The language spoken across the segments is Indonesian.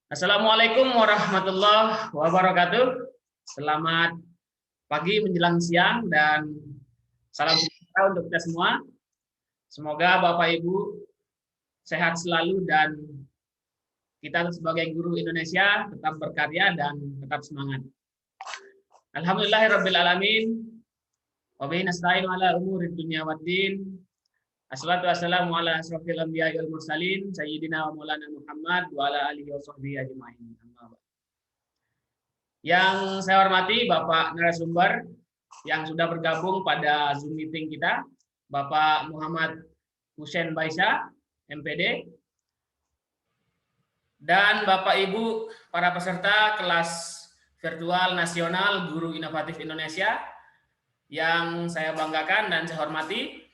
Assalamualaikum warahmatullahi wabarakatuh. Selamat pagi menjelang siang dan salam sejahtera untuk kita semua. Semoga Bapak Ibu sehat selalu dan kita sebagai guru Indonesia tetap berkarya dan tetap semangat. Alhamdulillahirabbil alamin. Wa bihi nasta'inu ala umuri dunya waddin. Assalatu wassalamu ala asrofil anbiya'i wal mursalin sayyidina wa maulana Muhammad wa ala alihi wa sahbihi ajma'in. Yang saya hormati Bapak narasumber yang sudah bergabung pada Zoom meeting kita, Bapak Muhammad Hussein Baisha, MPD, dan Bapak Ibu para peserta kelas virtual nasional Guru Inovatif Indonesia yang saya banggakan dan saya hormati.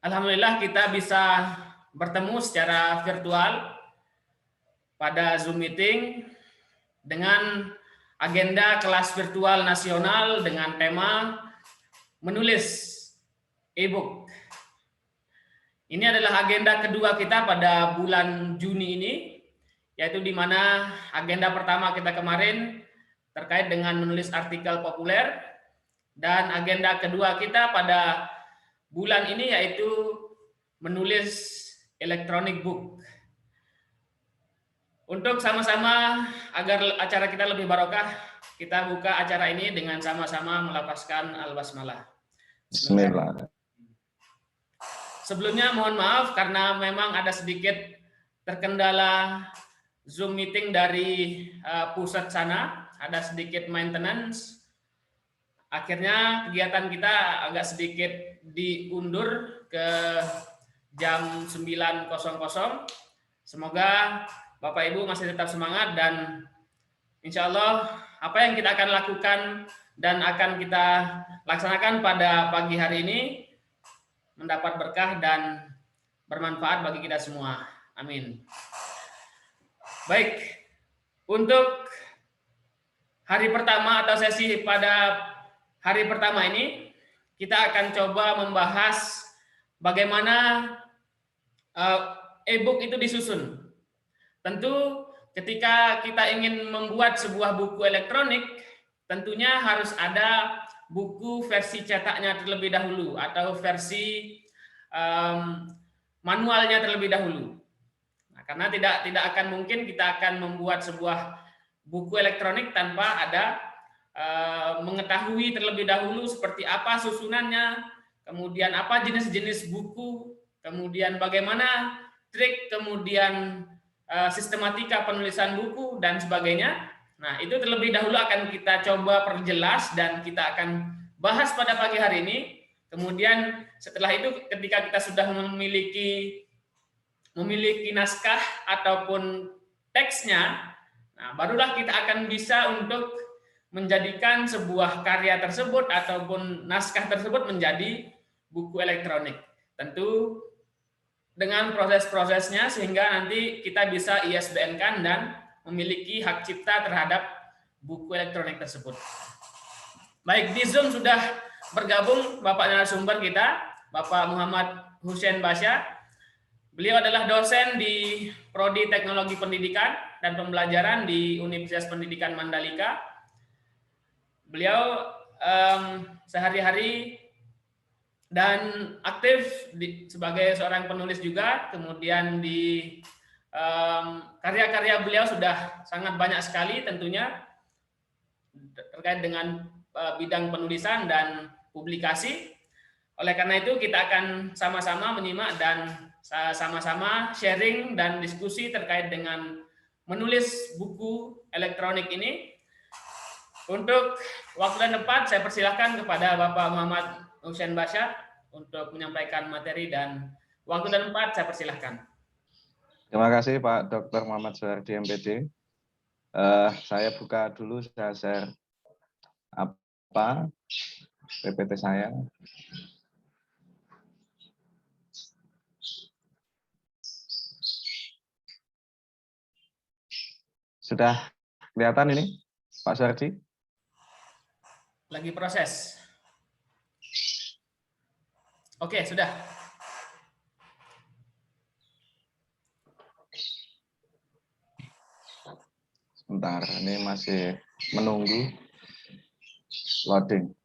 Alhamdulillah kita bisa bertemu secara virtual pada Zoom meeting dengan agenda kelas virtual nasional dengan tema menulis e-book. Ini adalah agenda kedua kita pada bulan Juni ini, yaitu di mana agenda pertama kita kemarin terkait dengan menulis artikel populer, dan agenda kedua kita pada bulan ini yaitu menulis electronic book. Untuk sama-sama agar acara kita lebih barokah, kita buka acara ini dengan sama-sama melafazkan al-basmalah. Bismillah. Sebelumnya mohon maaf karena memang ada sedikit terkendala Zoom meeting dari pusat sana, ada sedikit maintenance. Akhirnya kegiatan kita agak sedikit diundur ke jam 9.00. Semoga Bapak Ibu masih tetap semangat dan insya Allah apa yang kita akan lakukan dan akan kita laksanakan pada pagi hari ini mendapat berkah dan bermanfaat bagi kita semua. Amin. Baik, untuk hari pertama atau sesi pada hari pertama ini kita akan coba membahas bagaimana e-book itu disusun. Tentu ketika kita ingin membuat sebuah buku elektronik, tentunya harus ada buku versi cetaknya terlebih dahulu atau versi manualnya terlebih dahulu. Nah, karena tidak akan mungkin kita akan membuat sebuah buku elektronik tanpa ada mengetahui terlebih dahulu seperti apa susunannya, kemudian apa jenis-jenis buku, kemudian bagaimana trik, kemudian sistematika penulisan buku dan sebagainya. Nah, itu terlebih dahulu akan kita coba perjelas dan kita akan bahas pada pagi hari ini. Kemudian setelah itu ketika kita sudah memiliki naskah ataupun teksnya, nah barulah kita akan bisa untuk menjadikan sebuah karya tersebut ataupun naskah tersebut menjadi buku elektronik. Tentu dengan proses-prosesnya sehingga nanti kita bisa ISBN-kan dan memiliki hak cipta terhadap buku elektronik tersebut. Baik, di Zoom sudah bergabung Bapak narasumber kita, Bapak Muhammad Hussein Baisha. Beliau adalah dosen di Prodi Teknologi Pendidikan dan Pembelajaran di Universitas Pendidikan Mandalika. Beliau sehari-hari dan aktif sebagai seorang penulis juga, kemudian di karya-karya beliau sudah sangat banyak sekali tentunya terkait dengan bidang penulisan dan publikasi. Oleh karena itu kita akan sama-sama menyimak dan sama-sama sharing dan diskusi terkait dengan menulis buku elektronik ini. Untuk waktu dan tempat saya persilahkan kepada Bapak Muhammad Hussein Baisha untuk menyampaikan materi dan waktu dan tempat saya persilahkan. Terima kasih Pak Dr. Muhammad Suhardi MPD. Saya buka dulu, saya share PPT saya. Sudah kelihatan ini Pak Suhardi? Lagi proses. Oke, sudah. Bentar, ini masih menunggu loading.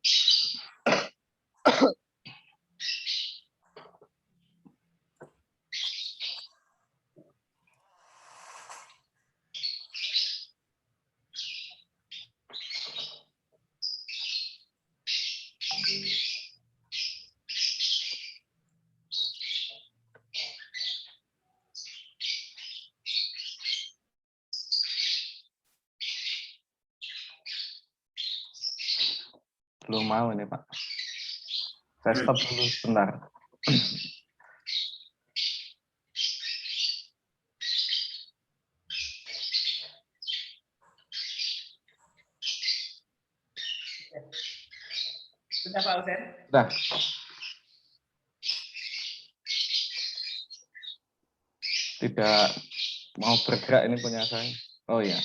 Belum mau ini Pak. Saya stop dulu sebentar. Sudah Pak Husen? Sudah. Tidak mau bergerak ini punya saya. Oh ya.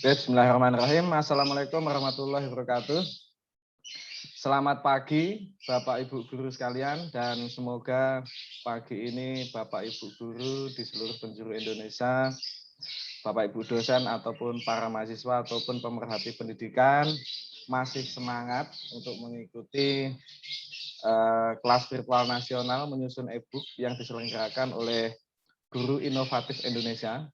Oke, bismillahirrahmanirrahim. Assalamualaikum warahmatullahi wabarakatuh. Selamat pagi Bapak Ibu guru sekalian, dan semoga pagi ini Bapak Ibu guru di seluruh penjuru Indonesia, Bapak Ibu dosen ataupun para mahasiswa ataupun pemerhati pendidikan masih semangat untuk mengikuti kelas virtual nasional menyusun e-book yang diselenggarakan oleh Guru Inovatif Indonesia.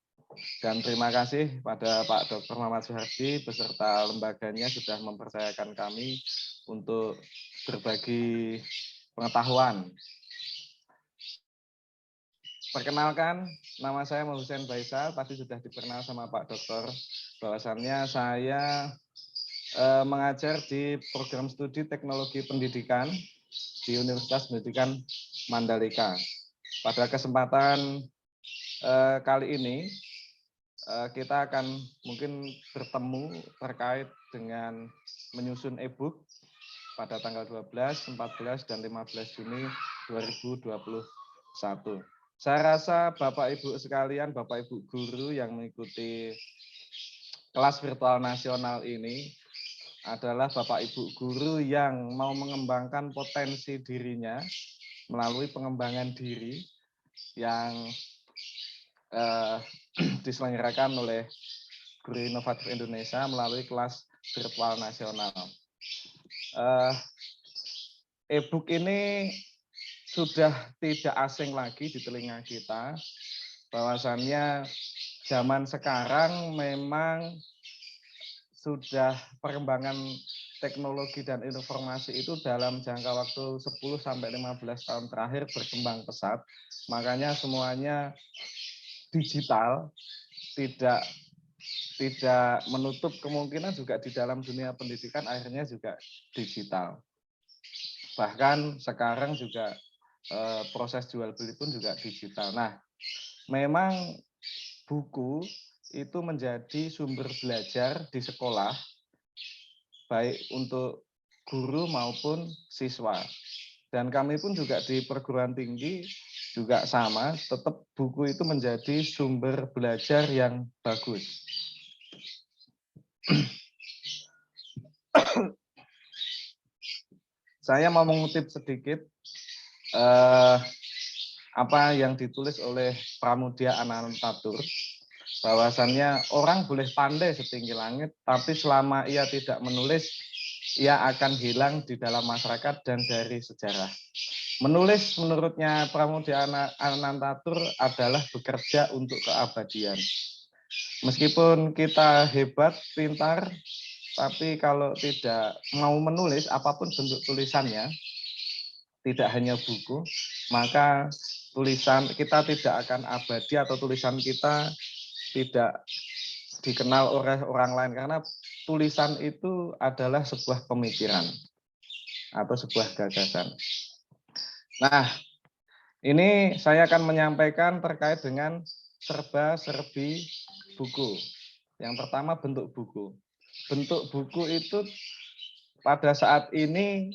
Dan terima kasih pada Pak Dr. Muhammad Soehardi beserta lembaganya sudah mempercayakan kami untuk berbagi pengetahuan. Perkenalkan, nama saya Husein Baisal. Tadi sudah diperkenal sama Pak Dokter bahwasannya saya mengajar di program studi teknologi pendidikan di Universitas Pendidikan Mandalika. Pada kesempatan kali ini kita akan mungkin bertemu terkait dengan menyusun e-book pada tanggal 12, 14, dan 15 Juni 2021. Saya rasa Bapak Ibu sekalian, Bapak Ibu guru yang mengikuti kelas virtual nasional ini adalah Bapak Ibu guru yang mau mengembangkan potensi dirinya melalui pengembangan diri yang diselenggarakan oleh Guru Inovatif Indonesia melalui kelas virtual nasional. E-book ini sudah tidak asing lagi di telinga kita, bahwasannya zaman sekarang memang sudah perkembangan teknologi dan informasi itu dalam jangka waktu 10-15 tahun terakhir berkembang pesat. Makanya semuanya digital, tidak menutup kemungkinan juga di dalam dunia pendidikan akhirnya juga digital. Bahkan sekarang juga proses jual beli pun juga digital. Nah, memang buku itu menjadi sumber belajar di sekolah, baik untuk guru maupun siswa. Dan kami pun juga di perguruan tinggi juga sama, tetap buku itu menjadi sumber belajar yang bagus. Saya mau mengutip sedikit apa yang ditulis oleh Pramudia Anantatur, bahwasannya orang boleh pandai setinggi langit, tapi selama ia tidak menulis, ia akan hilang di dalam masyarakat dan dari sejarah. Menulis menurutnya Pramudia Anantatur adalah bekerja untuk keabadian. Meskipun kita hebat, pintar, tapi kalau tidak mau menulis apapun bentuk tulisannya, tidak hanya buku, maka tulisan kita tidak akan abadi atau tulisan kita tidak dikenal oleh orang lain, karena tulisan itu adalah sebuah pemikiran atau sebuah gagasan. Nah, ini saya akan menyampaikan terkait dengan serba-serbi buku. Yang pertama, bentuk buku. Bentuk buku itu pada saat ini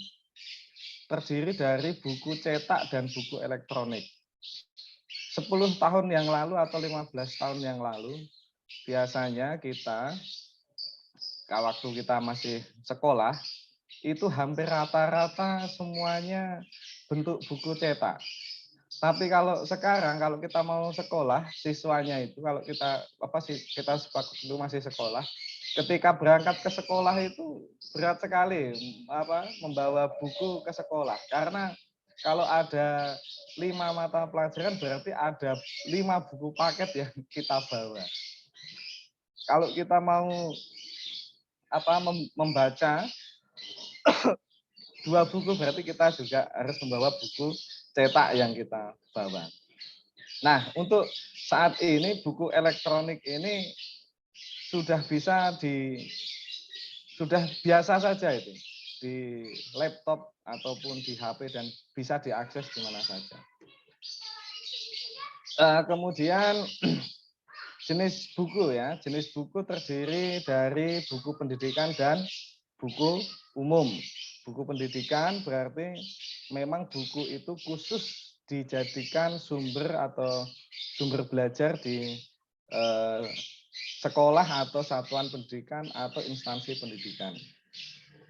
terdiri dari buku cetak dan buku elektronik. 10 tahun yang lalu atau 15 tahun yang lalu, biasanya kita, waktu kita masih sekolah, itu hampir rata-rata semuanya bentuk buku cetak. Tapi kalau sekarang kalau kita mau sekolah, siswanya itu kalau kita kita waktu masih sekolah, ketika berangkat ke sekolah itu berat sekali membawa buku ke sekolah, karena kalau ada 5 mata pelajaran berarti ada 5 buku paket yang kita bawa. Kalau kita mau membaca 2 buku berarti kita juga harus membawa buku cetak yang kita bawa. Nah, untuk saat ini buku elektronik ini sudah biasa saja itu di laptop ataupun di HP dan bisa diakses di mana saja. Kemudian jenis buku terdiri dari buku pendidikan dan buku umum. Buku pendidikan berarti memang buku itu khusus dijadikan sumber atau sumber belajar di sekolah atau satuan pendidikan atau instansi pendidikan.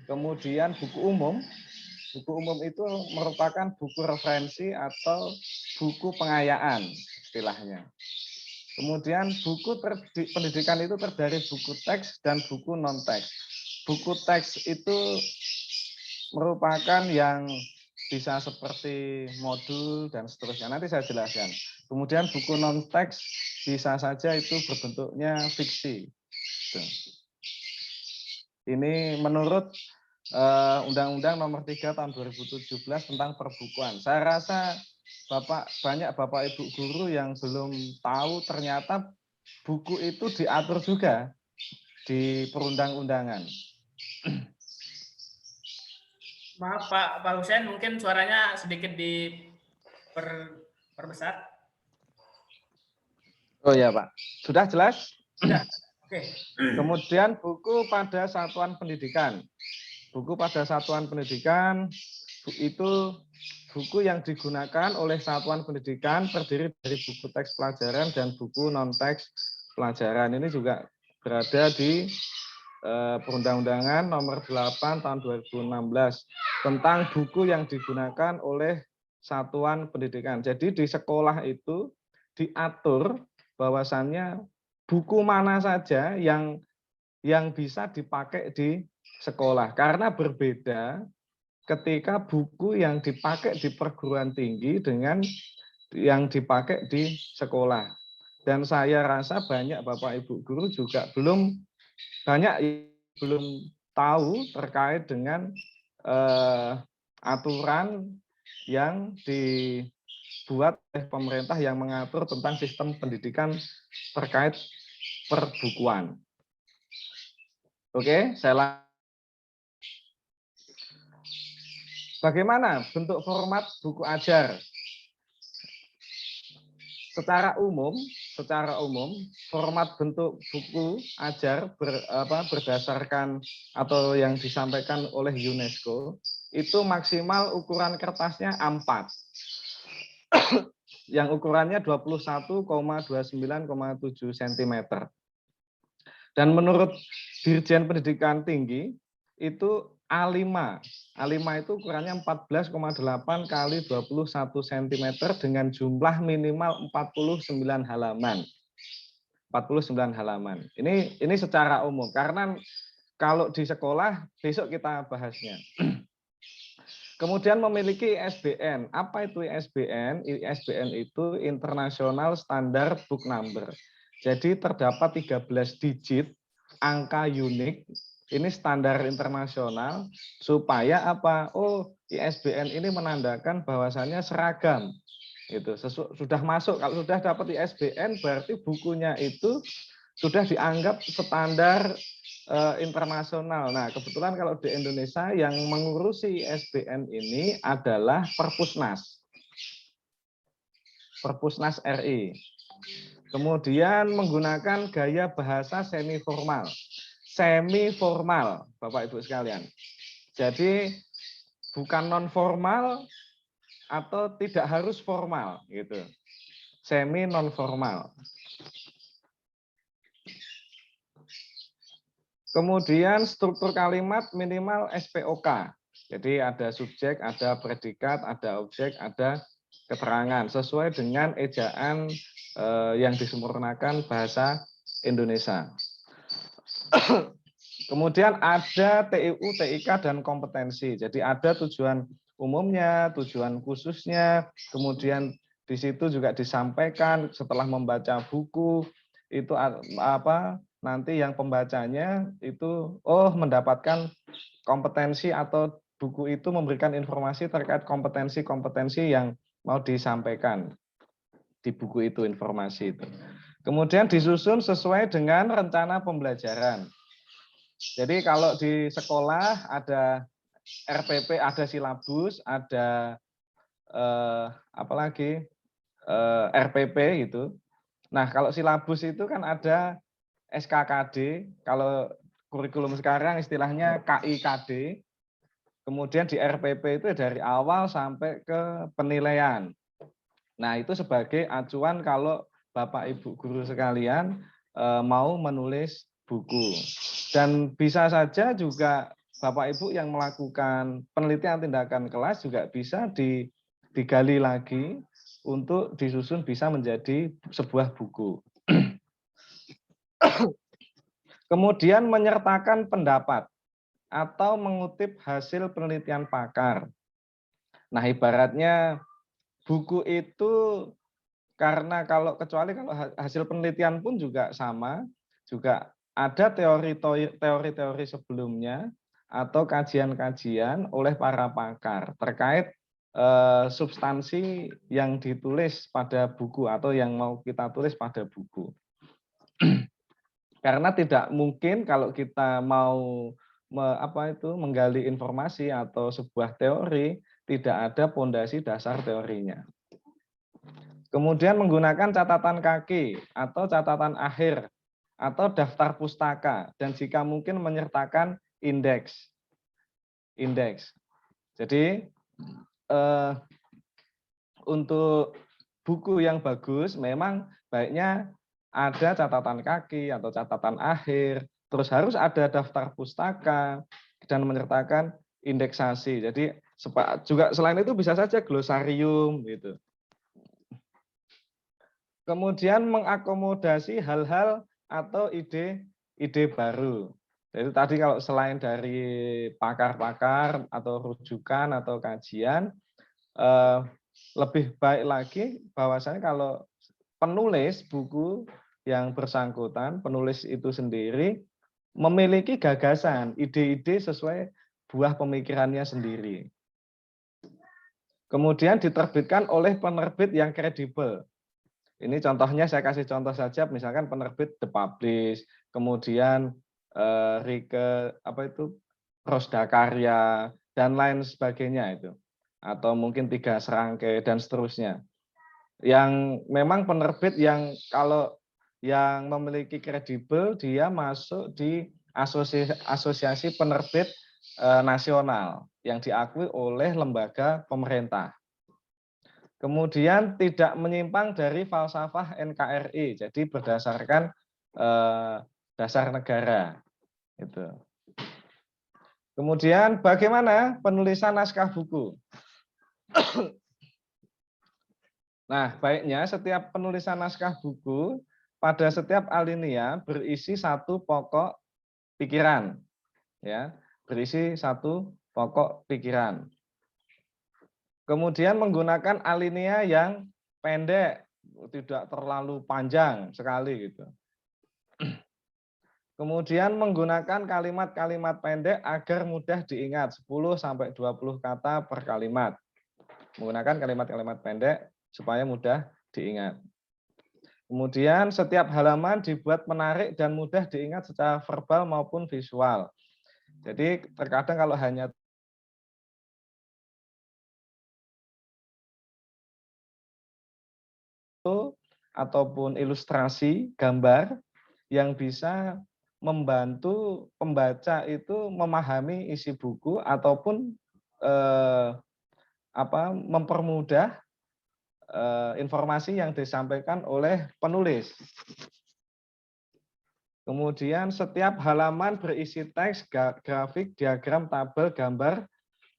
Kemudian buku umum itu merupakan buku referensi atau buku pengayaan istilahnya. Kemudian buku pendidikan itu terdiri buku teks dan buku non-teks. Buku teks itu merupakan yang bisa seperti modul dan seterusnya. Nanti saya jelaskan. Kemudian buku non-teks bisa saja itu berbentuknya fiksi. Ini menurut Undang-Undang Nomor 3 Tahun 2017 tentang perbukuan. Saya rasa banyak Bapak Ibu guru yang belum tahu ternyata buku itu diatur juga di perundang-undangan. Maaf Pak Hussein, mungkin suaranya sedikit diperbesar. Oh ya Pak, sudah jelas? Sudah. Oke. Kemudian buku pada satuan pendidikan. Buku pada satuan pendidikan itu buku yang digunakan oleh satuan pendidikan terdiri dari buku teks pelajaran dan buku non-teks pelajaran. Ini juga berada di Perundang-undangan Nomor 8 Tahun 2016 tentang buku yang digunakan oleh satuan pendidikan. Jadi di sekolah itu diatur bahwasannya buku mana saja yang bisa dipakai di sekolah, karena berbeda ketika buku yang dipakai di perguruan tinggi dengan yang dipakai di sekolah. Dan saya rasa banyak Bapak Ibu guru juga belum tahu terkait dengan aturan yang dibuat oleh pemerintah yang mengatur tentang sistem pendidikan terkait perbukuan. Oke, bagaimana bentuk format buku ajar? Secara umum, format bentuk buku ajar berdasarkan atau yang disampaikan oleh UNESCO itu maksimal ukuran kertasnya A4. Yang ukurannya 21,29,7 cm. Dan menurut Dirjen Pendidikan Tinggi itu A5. A5 itu ukurannya 14,8 kali 21 cm dengan jumlah minimal 49 halaman. 49 halaman. Ini secara umum, karena kalau di sekolah besok kita bahasnya. Kemudian memiliki ISBN. Apa itu ISBN? ISBN itu International Standard Book Number. Jadi terdapat 13 digit angka unik. Ini standar internasional supaya apa? Oh, ISBN ini menandakan bahwasannya seragam. Itu sudah masuk. Kalau sudah dapat ISBN berarti bukunya itu sudah dianggap standar internasional. Nah, kebetulan kalau di Indonesia yang mengurusi ISBN ini adalah Perpusnas. Perpusnas RI. Kemudian menggunakan gaya bahasa semi formal. Semi formal, Bapak Ibu sekalian. Jadi bukan non formal atau tidak harus formal gitu. Semi non formal. Kemudian struktur kalimat minimal SPOK. Jadi ada subjek, ada predikat, ada objek, ada keterangan sesuai dengan ejaan yang disempurnakan bahasa Indonesia. Kemudian ada TIU, TIK, dan kompetensi. Jadi ada tujuan umumnya, tujuan khususnya, kemudian di situ juga disampaikan setelah membaca buku itu apa nanti yang pembacanya itu mendapatkan kompetensi atau buku itu memberikan informasi terkait kompetensi-kompetensi yang mau disampaikan di buku itu, informasi itu. Kemudian disusun sesuai dengan rencana pembelajaran. Jadi kalau di sekolah ada RPP, ada silabus, ada apalagi RPP itu. Nah, kalau silabus itu kan ada SKKD, kalau kurikulum sekarang istilahnya KIKD. Kemudian di RPP itu dari awal sampai ke penilaian. Nah, itu sebagai acuan kalau Bapak Ibu guru sekalian mau menulis buku. Dan bisa saja juga Bapak Ibu yang melakukan penelitian tindakan kelas juga bisa digali lagi untuk disusun bisa menjadi sebuah buku. Kemudian menyertakan pendapat atau mengutip hasil penelitian pakar. Nah, ibaratnya buku itu karena kalau hasil penelitian pun juga sama, juga ada teori-teori sebelumnya atau kajian-kajian oleh para pakar terkait substansi yang ditulis pada buku atau yang mau kita tulis pada buku. Karena tidak mungkin kalau kita mau menggali informasi atau sebuah teori tidak ada pondasi dasar teorinya. Kemudian menggunakan catatan kaki atau catatan akhir atau daftar pustaka dan jika mungkin menyertakan indeks. Jadi untuk buku yang bagus memang baiknya ada catatan kaki atau catatan akhir, terus harus ada daftar pustaka dan menyertakan indeksasi. Jadi juga selain itu bisa saja glosarium gitu. Kemudian mengakomodasi hal-hal atau ide baru. Jadi tadi kalau selain dari pakar-pakar atau rujukan atau kajian, lebih baik lagi bahwasanya kalau penulis buku yang bersangkutan, penulis itu sendiri memiliki gagasan, ide-ide sesuai buah pemikirannya sendiri. Kemudian diterbitkan oleh penerbit yang kredibel. Ini contohnya saya kasih contoh saja, misalkan penerbit The Publish, kemudian Rosda Karya dan lain sebagainya itu, atau mungkin 3 Serangkai dan seterusnya. Yang memang penerbit yang kalau yang memiliki kredibel dia masuk di asosiasi penerbit nasional yang diakui oleh lembaga pemerintah. Kemudian tidak menyimpang dari falsafah NKRI, jadi berdasarkan dasar negara. Itu. Kemudian bagaimana penulisan naskah buku? Nah, baiknya setiap penulisan naskah buku pada setiap alinea berisi 1 pokok pikiran, ya, berisi 1 pokok pikiran. Kemudian menggunakan alinea yang pendek, tidak terlalu panjang sekali gitu. Kemudian menggunakan kalimat-kalimat pendek agar mudah diingat, 10-20 kata per kalimat. Menggunakan kalimat-kalimat pendek supaya mudah diingat. Kemudian setiap halaman dibuat menarik dan mudah diingat secara verbal maupun visual. Jadi terkadang kalau hanya ataupun ilustrasi gambar yang bisa membantu pembaca itu memahami isi buku ataupun mempermudah informasi yang disampaikan oleh penulis. Kemudian setiap halaman berisi teks, grafik, diagram, tabel, gambar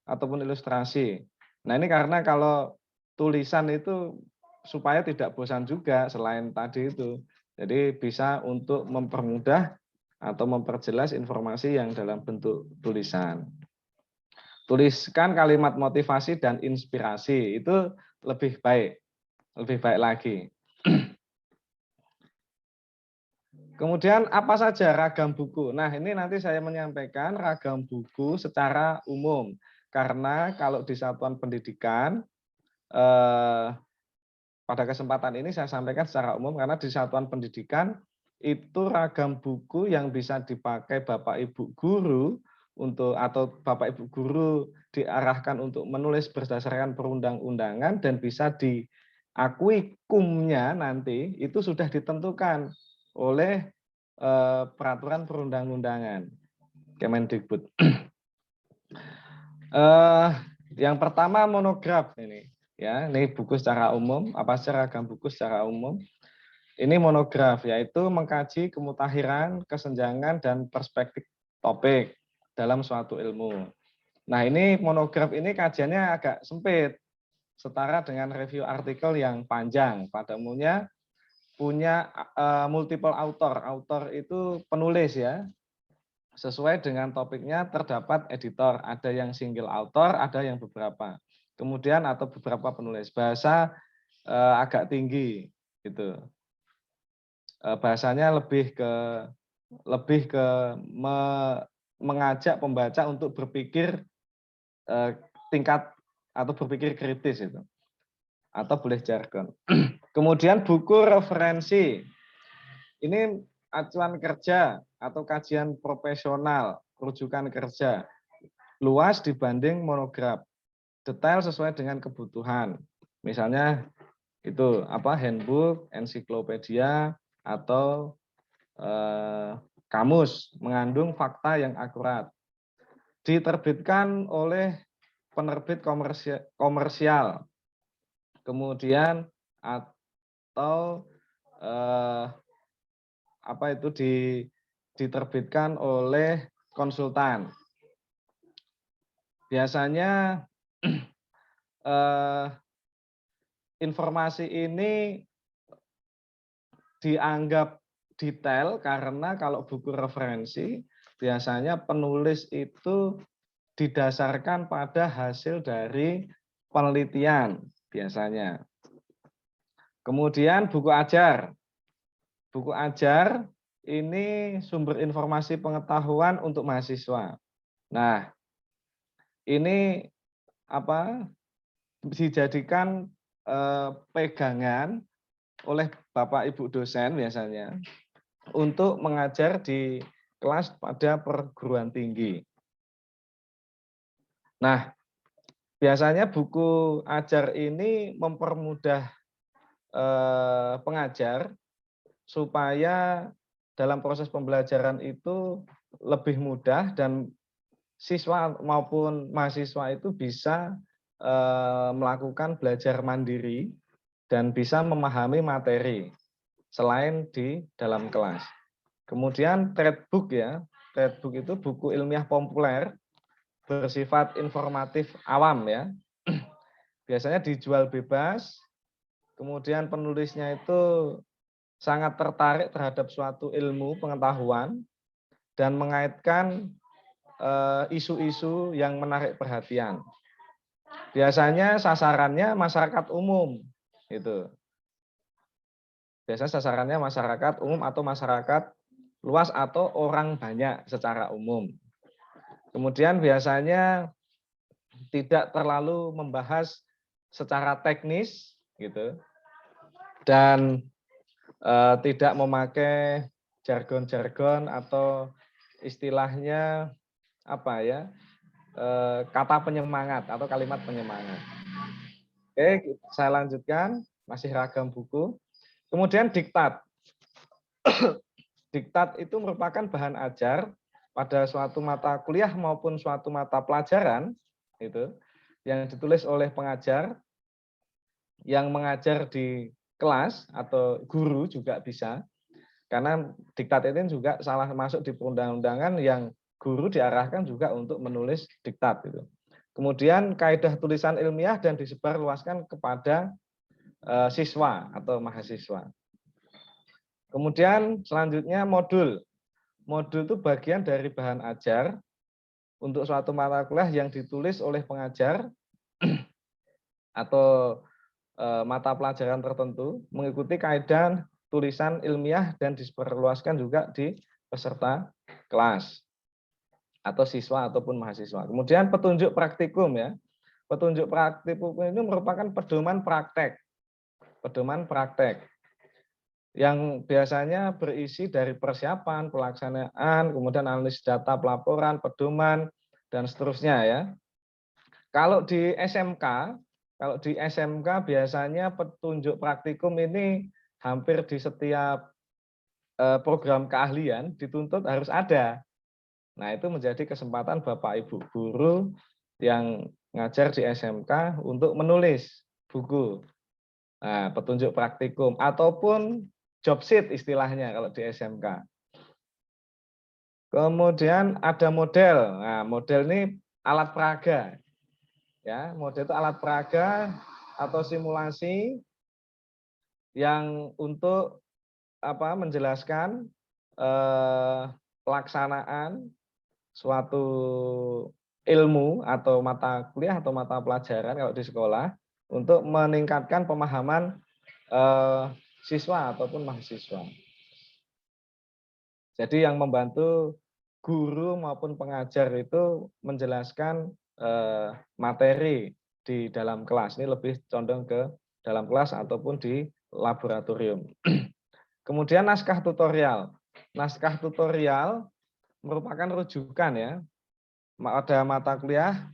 ataupun ilustrasi. Nah, ini karena kalau tulisan itu supaya tidak bosan juga selain tadi itu. Jadi bisa untuk mempermudah atau memperjelas informasi yang dalam bentuk tulisan. Tuliskan kalimat motivasi dan inspirasi, itu lebih baik lagi. Kemudian apa saja ragam buku? Nah, ini nanti saya menyampaikan ragam buku secara umum. Karena kalau di satuan pendidikan, pada kesempatan ini saya sampaikan secara umum, karena di satuan pendidikan itu ragam buku yang bisa dipakai Bapak Ibu guru atau Bapak Ibu guru diarahkan untuk menulis berdasarkan perundang-undangan dan bisa diakui kumnya nanti itu sudah ditentukan oleh peraturan perundang-undangan Kemendikbud. Yang pertama monograf ini. Ya, ini buku secara umum, apa saja ragam buku secara umum. Ini monograf, yaitu mengkaji kemutahiran, kesenjangan, dan perspektif topik dalam suatu ilmu. Nah, ini monograf ini kajiannya agak sempit, setara dengan review artikel yang panjang. Pada umumnya punya multiple author. Author itu penulis ya. Sesuai dengan topiknya terdapat editor. Ada yang single author, ada yang beberapa. Kemudian atau beberapa penulis. Bahasa agak tinggi gitu. Bahasanya lebih ke mengajak pembaca untuk berpikir tingkat atau berpikir kritis itu. Atau boleh jargon. Kemudian buku referensi. Ini acuan kerja atau kajian profesional, rujukan kerja. Luas dibanding monograf. Detail sesuai dengan kebutuhan. Misalnya itu handbook, ensiklopedia, atau kamus mengandung fakta yang akurat. Diterbitkan oleh penerbit komersial. Kemudian atau diterbitkan oleh konsultan. Biasanya informasi ini dianggap detail karena kalau buku referensi biasanya penulis itu didasarkan pada hasil dari penelitian biasanya. Kemudian buku ajar. Buku ajar ini sumber informasi pengetahuan untuk mahasiswa. Nah, ini dijadikan pegangan oleh Bapak Ibu dosen biasanya untuk mengajar di kelas pada perguruan tinggi. Nah, biasanya buku ajar ini mempermudah pengajar supaya dalam proses pembelajaran itu lebih mudah dan siswa maupun mahasiswa itu bisa melakukan belajar mandiri dan bisa memahami materi selain di dalam kelas. Kemudian threadbook ya, threadbook itu buku ilmiah populer bersifat informatif awam ya. Biasanya dijual bebas, kemudian penulisnya itu sangat tertarik terhadap suatu ilmu pengetahuan dan mengaitkan isu-isu yang menarik perhatian. Biasanya sasarannya masyarakat umum itu. Biasanya sasarannya masyarakat umum atau masyarakat luas atau orang banyak secara umum. Kemudian biasanya tidak terlalu membahas secara teknis gitu. Dan tidak memakai jargon-jargon atau istilahnya kata penyemangat atau kalimat penyemangat. Oke, saya lanjutkan, masih ragam buku. Kemudian diktat. Diktat itu merupakan bahan ajar pada suatu mata kuliah maupun suatu mata pelajaran itu yang ditulis oleh pengajar yang mengajar di kelas atau guru juga bisa. Karena diktat ini juga salah masuk di perundang-undangan yang guru diarahkan juga untuk menulis diktat itu. Kemudian kaidah tulisan ilmiah dan disebarluaskan kepada siswa atau mahasiswa. Kemudian selanjutnya modul. Modul itu bagian dari bahan ajar untuk suatu mata kuliah yang ditulis oleh pengajar atau mata pelajaran tertentu mengikuti kaidah tulisan ilmiah dan disebarluaskan juga di peserta kelas atau siswa ataupun mahasiswa. Kemudian petunjuk praktikum ya. Petunjuk praktikum ini merupakan pedoman praktek. Pedoman praktek yang biasanya berisi dari persiapan, pelaksanaan, kemudian analisis data, pelaporan, pedoman, dan seterusnya ya. Kalau di SMK biasanya petunjuk praktikum ini hampir di setiap program keahlian dituntut harus ada. Nah, itu menjadi kesempatan Bapak Ibu guru yang ngajar di SMK untuk menulis buku. Nah, petunjuk praktikum ataupun job sheet istilahnya kalau di SMK. Kemudian ada model. Nah, model ini alat peraga. Ya, model itu alat peraga atau simulasi yang untuk menjelaskan pelaksanaan suatu ilmu atau mata kuliah atau mata pelajaran kalau di sekolah untuk meningkatkan pemahaman siswa ataupun mahasiswa. Jadi yang membantu guru maupun pengajar itu menjelaskan materi di dalam kelas. Ini lebih condong ke dalam kelas ataupun di laboratorium. Kemudian naskah tutorial. Naskah tutorial merupakan rujukan ya. Ada mata kuliah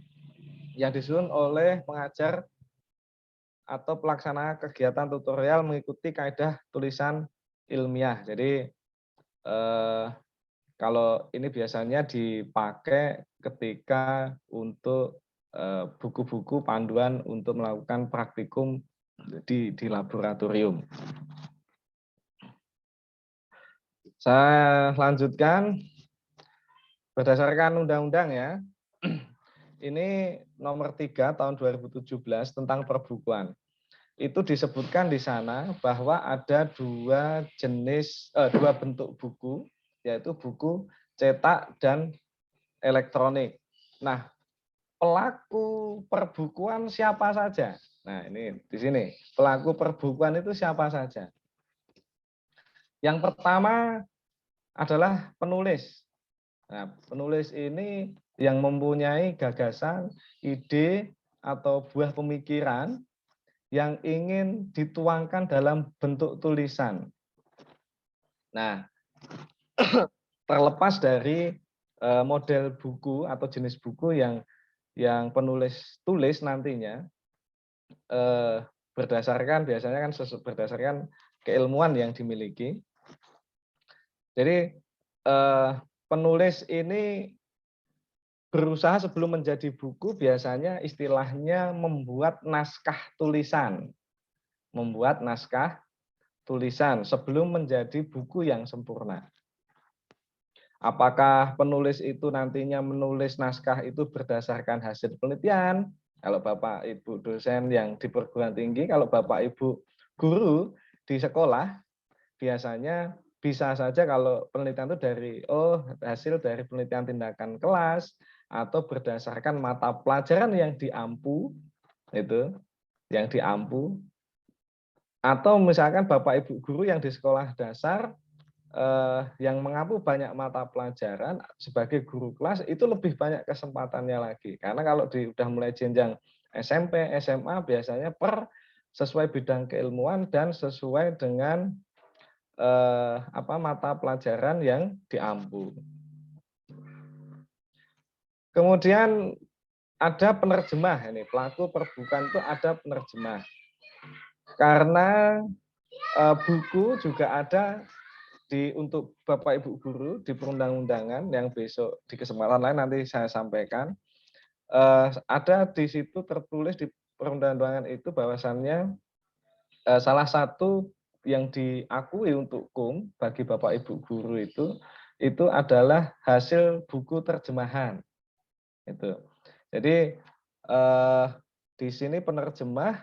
yang disusun oleh pengajar atau pelaksana kegiatan tutorial mengikuti kaidah tulisan ilmiah. Jadi kalau ini biasanya dipakai ketika untuk buku-buku panduan untuk melakukan praktikum di laboratorium. Saya lanjutkan berdasarkan undang-undang ya. Ini nomor 3 tahun 2017 tentang perbukuan. Itu disebutkan di sana bahwa ada dua bentuk buku, yaitu buku cetak dan elektronik. Nah, pelaku perbukuan siapa saja? Nah, ini di sini. Pelaku perbukuan itu siapa saja? Yang pertama adalah penulis. Nah, penulis ini yang mempunyai gagasan, ide, atau buah pemikiran yang ingin dituangkan dalam bentuk tulisan. Nah, terlepas dari model buku atau jenis buku yang penulis tulis nantinya, biasanya kan berdasarkan keilmuan yang dimiliki. Jadi penulis ini berusaha sebelum menjadi buku biasanya istilahnya membuat naskah tulisan. Membuat naskah tulisan sebelum menjadi buku yang sempurna. Apakah penulis itu nantinya menulis naskah itu berdasarkan hasil penelitian? Kalau Bapak Ibu dosen yang di perguruan tinggi, kalau Bapak Ibu guru di sekolah, biasanya bisa saja kalau penelitian itu hasil dari penelitian tindakan kelas atau berdasarkan mata pelajaran yang diampu atau misalkan Bapak Ibu guru yang di sekolah dasar yang mengampu banyak mata pelajaran sebagai guru kelas itu lebih banyak kesempatannya lagi. Karena kalau udah mulai jenjang SMP, SMA biasanya sesuai bidang keilmuan dan sesuai dengan mata pelajaran yang diampu. Kemudian ada penerjemah ini, pelaku perbukuan itu ada penerjemah. Karena buku juga ada untuk Bapak Ibu guru di perundang-undangan yang besok di kesempatan lain nanti saya sampaikan. Ada di situ tertulis di perundang-undangan itu bahwasannya salah satu yang diakui untuk KUM bagi Bapak Ibu guru itu adalah hasil buku terjemahan. Itu. Jadi di sini penerjemah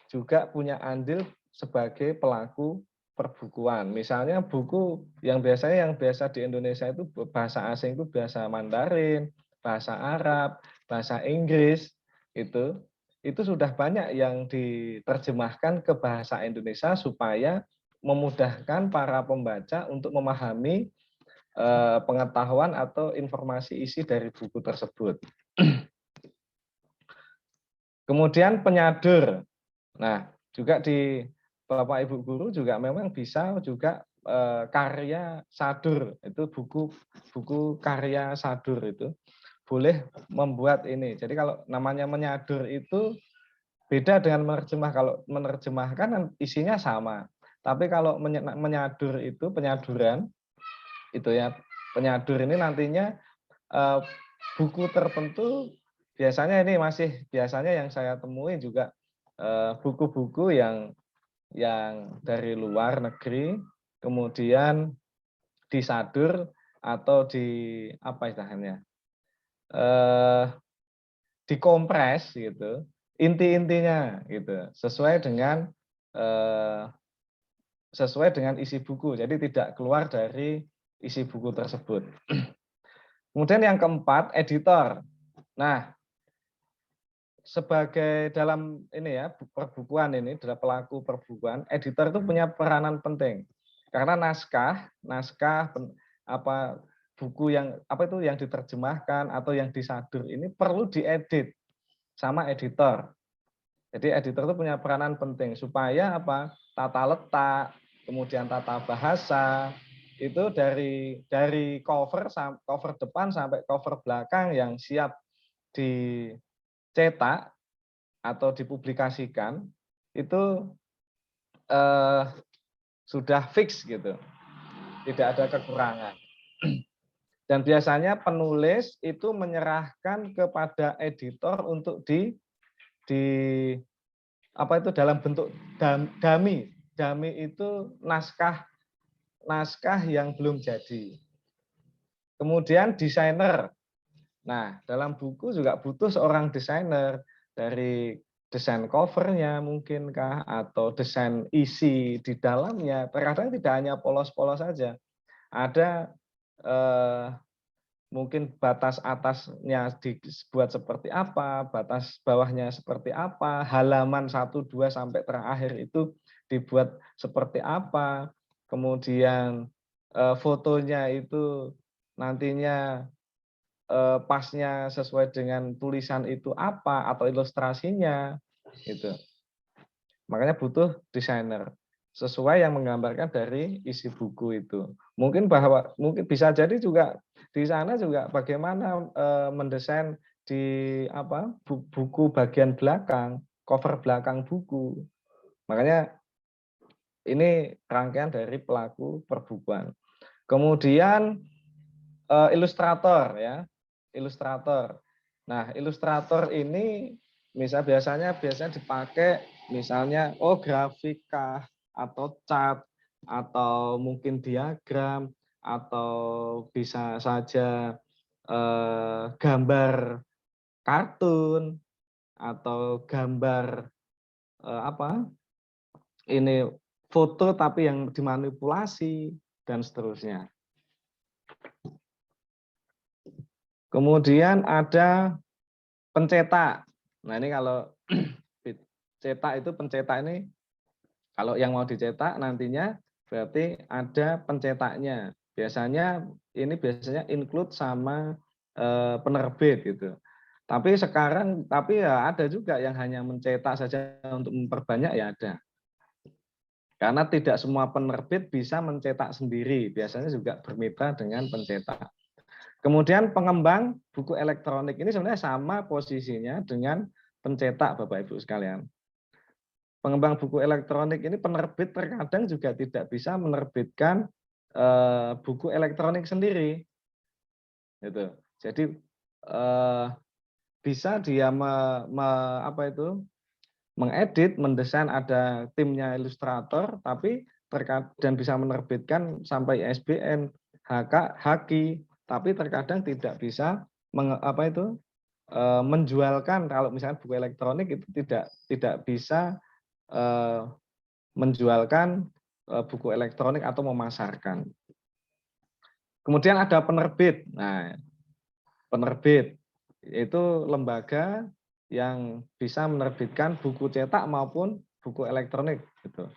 juga punya andil sebagai pelaku perbukuan. Misalnya buku yang biasa di Indonesia itu bahasa asing itu bahasa Mandarin, bahasa Arab, bahasa Inggris itu sudah banyak yang diterjemahkan ke bahasa Indonesia supaya memudahkan para pembaca untuk memahami pengetahuan atau informasi isi dari buku tersebut. Kemudian penyadur. Nah, juga di Bapak Ibu guru juga memang bisa juga karya sadur, itu buku karya sadur itu boleh membuat ini. Jadi kalau namanya menyadur itu beda dengan menerjemah. Kalau menerjemahkan isinya sama. Tapi kalau menyadur itu penyaduran itu ya, penyadur ini nantinya buku tertentu biasanya yang saya temui juga buku-buku yang dari luar negeri kemudian disadur atau apa istilahnya dikompres gitu inti-intinya gitu sesuai dengan isi buku, jadi tidak keluar dari isi buku tersebut. Kemudian yang keempat, editor. Nah, sebagai dalam ini ya perbukuan ini, dalam pelaku perbukuan, editor itu punya peranan penting karena naskah buku yang diterjemahkan atau yang disadur ini perlu diedit sama editor. Jadi editor itu punya peranan penting supaya tata letak, kemudian tata bahasa itu dari cover depan sampai cover belakang yang siap dicetak atau dipublikasikan itu sudah fix gitu, tidak ada kekurangan. Dan biasanya penulis itu menyerahkan kepada editor untuk dalam bentuk dummy. Dummy itu naskah yang belum jadi. Kemudian desainer. Nah, dalam buku juga butuh seorang desainer, dari desain covernya mungkinkah atau desain isi di dalamnya. Terkadang tidak hanya polos-polos saja. Ada mungkin batas atasnya dibuat seperti apa, batas bawahnya seperti apa, halaman 1, 2 sampai terakhir itu dibuat seperti apa, kemudian fotonya itu nantinya pasnya sesuai dengan tulisan itu apa atau ilustrasinya gitu. Makanya butuh desainer sesuai yang menggambarkan dari isi buku itu. Mungkin bisa jadi juga di sana juga bagaimana mendesain di buku bagian belakang, cover belakang buku. Makanya ini rangkaian dari pelaku perbukuan. Kemudian ilustrator ya, ilustrator. Nah, ilustrator ini biasanya dipakai misalnya grafika atau cat atau mungkin diagram atau bisa saja gambar kartun atau gambar ini foto tapi yang dimanipulasi dan seterusnya. Kemudian ada pencetak. Nah, ini kalau pencetak ini kalau yang mau dicetak nantinya berarti ada pencetaknya. Biasanya include sama penerbit gitu. Tapi ya ada juga yang hanya mencetak saja untuk memperbanyak ya ada. Karena tidak semua penerbit bisa mencetak sendiri. Biasanya juga bermitra dengan pencetak. Kemudian pengembang buku elektronik ini sebenarnya sama posisinya dengan pencetak Bapak Ibu sekalian. Pengembang buku elektronik ini penerbit terkadang juga tidak bisa menerbitkan buku elektronik sendiri. Gitu. Jadi bisa dia mengedit, mendesain, ada timnya ilustrator, tapi dan bisa menerbitkan sampai ISBN, HAKI, tapi terkadang tidak bisa menjualkan, kalau misalnya buku elektronik itu tidak bisa menjualkan buku elektronik atau memasarkan. Kemudian ada penerbit. Nah, penerbit itu lembaga yang bisa menerbitkan buku cetak maupun buku elektronik gitu.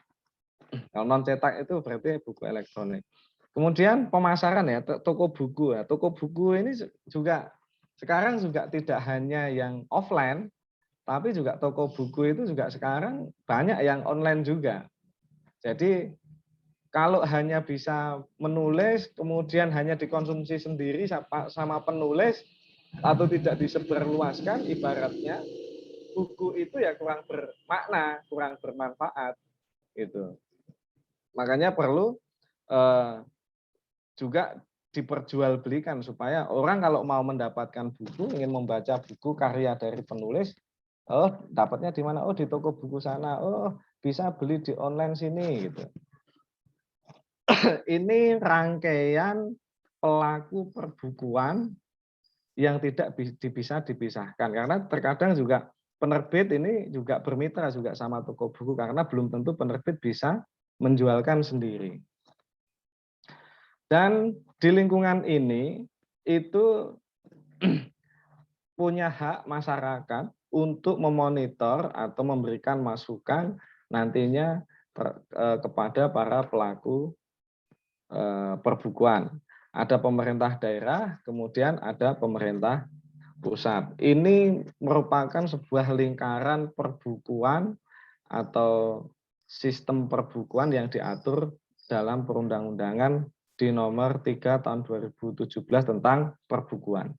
Kalau non cetak itu berarti buku elektronik. Kemudian pemasaran ya, toko buku ya. Toko buku ini juga sekarang juga tidak hanya yang offline, tapi juga toko buku itu juga sekarang banyak yang online juga. Jadi kalau hanya bisa menulis, kemudian hanya dikonsumsi sendiri sama penulis, atau tidak disebarluaskan, ibaratnya buku itu ya kurang bermakna, kurang bermanfaat gitu. Makanya perlu juga diperjualbelikan supaya orang kalau mau mendapatkan buku, ingin membaca buku karya dari penulis, oh dapatnya di mana? Oh di toko buku sana. Oh bisa beli di online sini gitu. Ini rangkaian pelaku perbukuan yang tidak bisa dipisahkan, karena terkadang juga penerbit ini juga bermitra juga sama toko buku, karena belum tentu penerbit bisa menjualkan sendiri. Dan di lingkungan ini itu punya hak masyarakat untuk memonitor atau memberikan masukan nantinya kepada para pelaku perbukuan. Ada pemerintah daerah, kemudian ada pemerintah pusat. Ini merupakan sebuah lingkaran perbukuan atau sistem perbukuan yang diatur dalam perundang-undangan di nomor 3 tahun 2017 tentang perbukuan.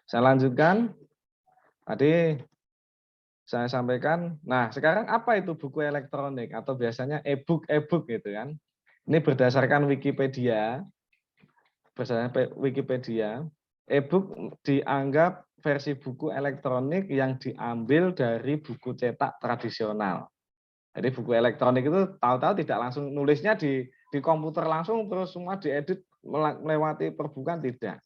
Saya lanjutkan. Tadi saya sampaikan, nah sekarang apa itu buku elektronik atau biasanya e-book gitu kan. Ini berdasarkan Wikipedia. Berdasarkan Wikipedia, e-book dianggap versi buku elektronik yang diambil dari buku cetak tradisional. Jadi buku elektronik itu tahu-tahu tidak langsung nulisnya di komputer langsung terus semua diedit melewati perbukuan, tidak.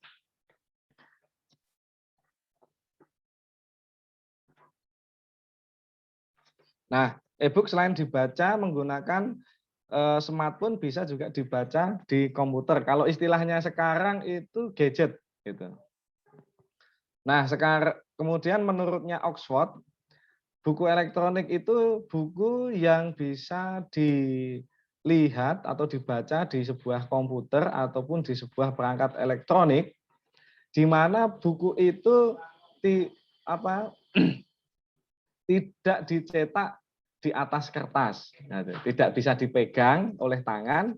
Nah, e-book selain dibaca menggunakan smartphone, bisa juga dibaca di komputer. Kalau istilahnya sekarang itu gadget gitu. Nah, sekarang kemudian menurutnya Oxford, buku elektronik itu buku yang bisa dilihat atau dibaca di sebuah komputer ataupun di sebuah perangkat elektronik, di mana buku itu tidak dicetak di atas kertas, tidak bisa dipegang oleh tangan,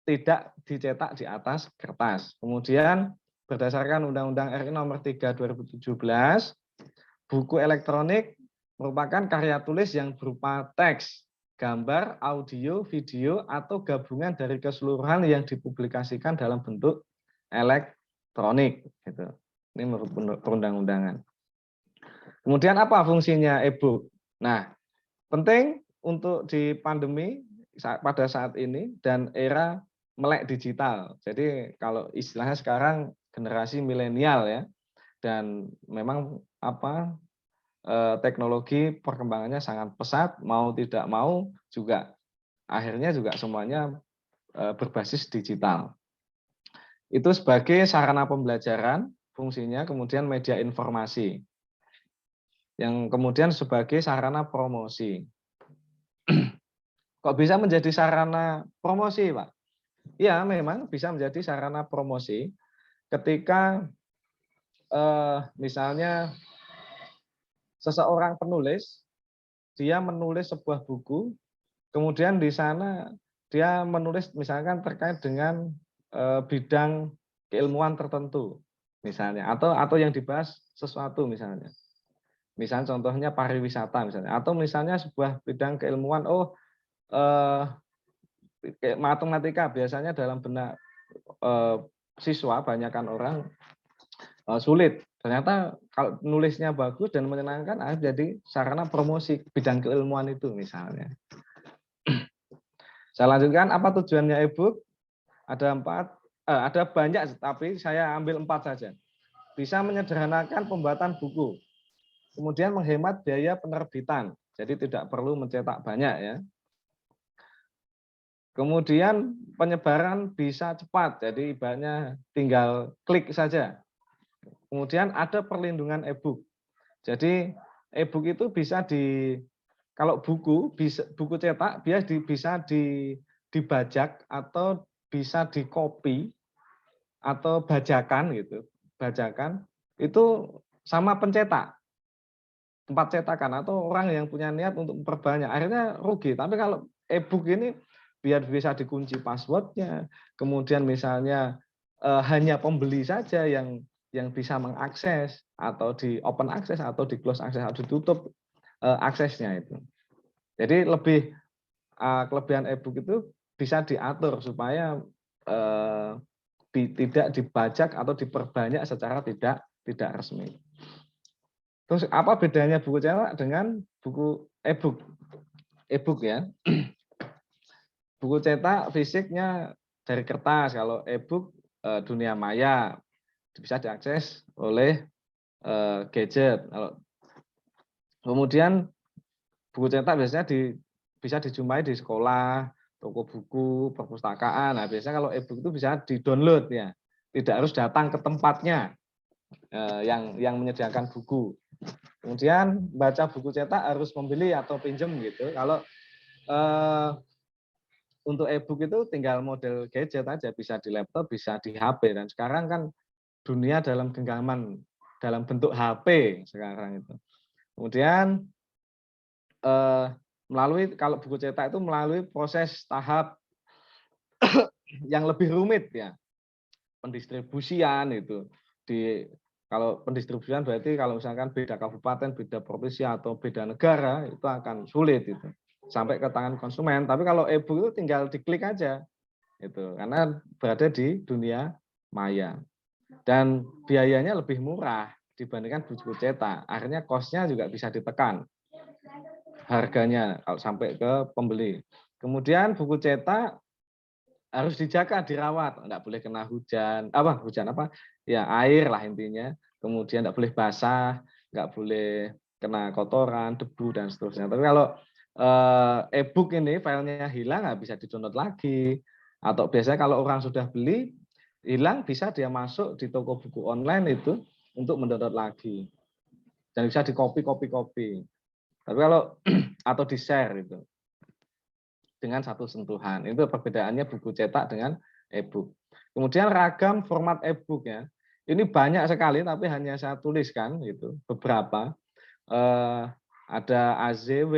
tidak dicetak di atas kertas. Kemudian berdasarkan Undang-Undang RI Nomor 3 2017, buku elektronik merupakan karya tulis yang berupa teks, gambar, audio, video, atau gabungan dari keseluruhan yang dipublikasikan dalam bentuk elektronik. Gitu. Ini menurut perundang-undangan. Kemudian apa fungsinya e-book? Nah, penting untuk di pandemi pada saat ini dan era melek digital. Jadi kalau istilahnya sekarang generasi milenial ya, dan memang teknologi perkembangannya sangat pesat, mau tidak mau juga akhirnya juga semuanya berbasis digital. Itu sebagai sarana pembelajaran fungsinya, kemudian media informasi, yang kemudian sebagai sarana promosi. Kok bisa menjadi sarana promosi, Pak? Ya, memang bisa menjadi sarana promosi ketika misalnya seseorang penulis, dia menulis sebuah buku, kemudian di sana dia menulis misalkan terkait dengan bidang keilmuan tertentu, misalnya, atau yang dibahas sesuatu misalnya. Misalnya contohnya pariwisata misalnya, atau misalnya sebuah bidang keilmuan, matematika biasanya dalam benak siswa banyakkan orang sulit. Ternyata kalau nulisnya bagus dan menyenangkan, jadi sarana promosi bidang keilmuan itu misalnya. Saya lanjutkan, apa tujuannya e-book? Ada banyak, tapi saya ambil 4 saja. bisa menyederhanakan pembuatan buku. Kemudian menghemat biaya penerbitan. Jadi tidak perlu mencetak banyak ya. Kemudian penyebaran bisa cepat. Jadi ibaratnya tinggal klik saja. Kemudian ada perlindungan e-book. Jadi e-book itu bisa kalau buku cetak bisa dibajak atau bisa dikopi atau bajakan gitu. Bajakan itu sama pencetak. Tempat cetakan atau orang yang punya niat untuk memperbanyak akhirnya rugi. Tapi kalau e-book ini biar bisa dikunci passwordnya, kemudian misalnya hanya pembeli saja yang bisa mengakses atau di open access atau di close access atau ditutup aksesnya itu. Jadi kelebihan e-book itu bisa diatur supaya tidak dibajak atau diperbanyak secara tidak resmi. Terus apa bedanya buku cetak dengan buku e-book? E-book ya. Buku cetak fisiknya dari kertas, kalau e-book dunia maya bisa diakses oleh gadget. Kemudian buku cetak biasanya bisa dijumpai di sekolah, toko buku, perpustakaan. Nah, biasanya kalau e-book itu bisa di-download ya. Tidak harus datang ke tempatnya yang menyediakan buku. Kemudian baca buku cetak harus membeli atau pinjam gitu. Kalau untuk e-book itu tinggal model gadget aja, bisa di laptop, bisa di HP. Dan sekarang kan dunia dalam genggaman dalam bentuk HP sekarang itu. Kemudian kalau buku cetak itu melalui proses tahap yang lebih rumit ya, pendistribusian itu kalau pendistribusian berarti kalau misalkan beda kabupaten, beda provinsi atau beda negara itu akan sulit itu sampai ke tangan konsumen. Tapi kalau e-book itu tinggal diklik aja itu karena berada di dunia maya dan biayanya lebih murah dibandingkan buku cetak. Akhirnya cost-nya juga bisa ditekan harganya kalau sampai ke pembeli. Kemudian buku cetak harus dijaga, dirawat, nggak boleh kena hujan ya air lah intinya. Kemudian nggak boleh basah, nggak boleh kena kotoran, debu dan seterusnya. Tapi kalau e-book ini filenya hilang nggak bisa di-download lagi. Atau biasanya kalau orang sudah beli hilang bisa dia masuk di toko buku online itu untuk mendownload lagi. Dan bisa di-copy. Tapi kalau atau di-share itu dengan satu sentuhan. Itu perbedaannya buku cetak dengan e-book. Kemudian ragam format e-book ya. Ini banyak sekali tapi hanya saya tuliskan gitu, beberapa. Ada AZW,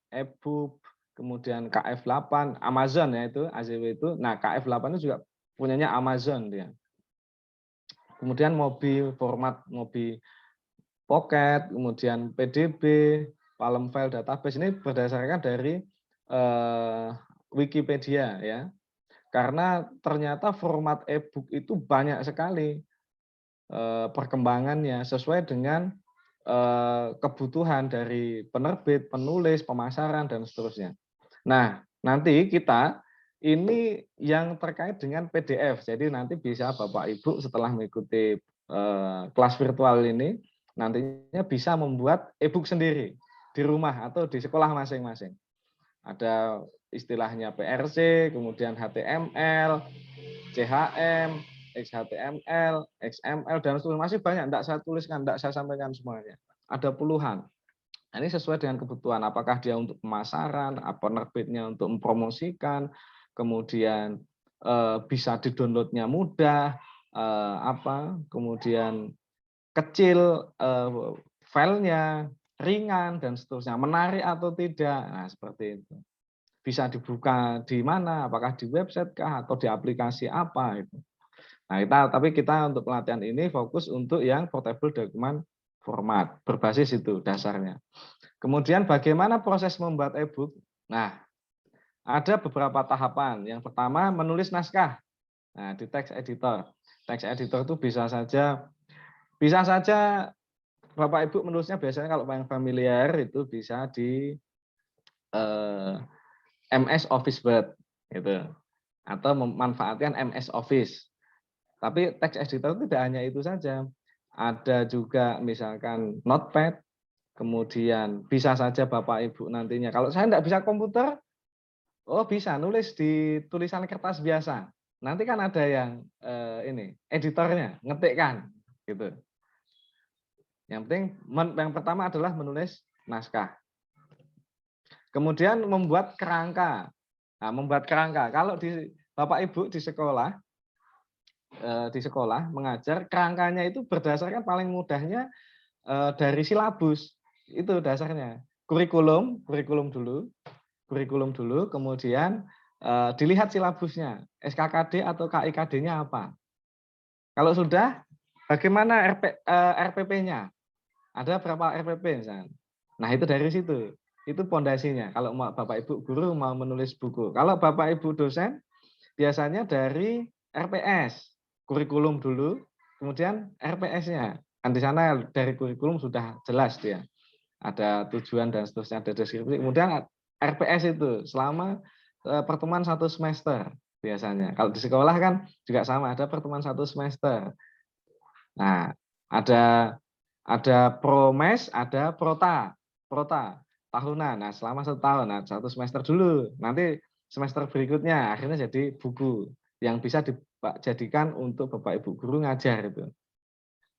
e-book, kemudian KF8, Amazon ya itu, AZW itu. Nah, KF8 itu juga punyanya Amazon dia. Kemudian format Mobi Pocket, kemudian PDB, Palm File Database ini berdasarkan dari Wikipedia ya. Karena ternyata format e-book itu banyak sekali perkembangannya sesuai dengan kebutuhan dari penerbit, penulis, pemasaran dan seterusnya. Nah, nanti kita ini yang terkait dengan PDF. Jadi nanti bisa Bapak Ibu setelah mengikuti kelas virtual ini nantinya bisa membuat e-book sendiri di rumah atau di sekolah masing-masing. Ada istilahnya PRC, kemudian HTML, CHM, XHTML, XML, dan seterusnya. Masih banyak, tidak saya tuliskan, tidak saya sampaikan semuanya. Ada puluhan. Nah, ini sesuai dengan kebutuhan, apakah dia untuk pemasaran, apa penerbitnya untuk mempromosikan, kemudian bisa di-downloadnya mudah, kemudian kecil filenya, ringan dan seterusnya, menarik atau tidak. Nah, seperti itu. Bisa dibuka di mana? Apakah di website kah atau di aplikasi apa itu. Nah, tapi kita untuk pelatihan ini fokus untuk yang portable document format, berbasis itu dasarnya. Kemudian bagaimana proses membuat e-book? Nah, ada beberapa tahapan. Yang pertama menulis naskah. Nah, di text editor. Text editor itu bisa saja Bapak Ibu menulisnya biasanya kalau yang familiar itu bisa di MS Office Word gitu. Atau memanfaatkan MS Office. Tapi text editor tidak hanya itu saja. ada juga misalkan notepad, kemudian bisa saja Bapak Ibu nantinya, kalau saya tidak bisa komputer, oh bisa nulis di tulisan kertas biasa. Nanti kan ada yang ini editornya, ngetikkan gitu. Yang penting yang pertama adalah menulis naskah. Kemudian membuat kerangka. Nah, membuat kerangka. Kalau di Bapak Ibu di sekolah mengajar, kerangkanya itu berdasarkan paling mudahnya dari silabus. Itu dasarnya. Kurikulum dulu, kemudian dilihat silabusnya, SKKD atau KIKD-nya apa. Kalau sudah, bagaimana RPP-nya? Ada berapa RPP misalnya. Nah, itu dari situ. Itu pondasinya. Kalau Bapak Ibu guru mau menulis buku. Kalau Bapak Ibu dosen, biasanya dari RPS. Kurikulum dulu, kemudian RPS-nya. Kan di sana dari kurikulum sudah jelas dia. Ada tujuan dan seterusnya, ada deskripsi. Kemudian RPS itu selama pertemuan 1 semester biasanya. Kalau di sekolah kan juga sama, ada pertemuan 1 semester. Nah, ada promes, ada prota tahunan. Nah, selama 1 tahun, nah 1 semester dulu. Nanti semester berikutnya akhirnya jadi buku yang bisa dijadikan untuk Bapak Ibu guru ngajar itu.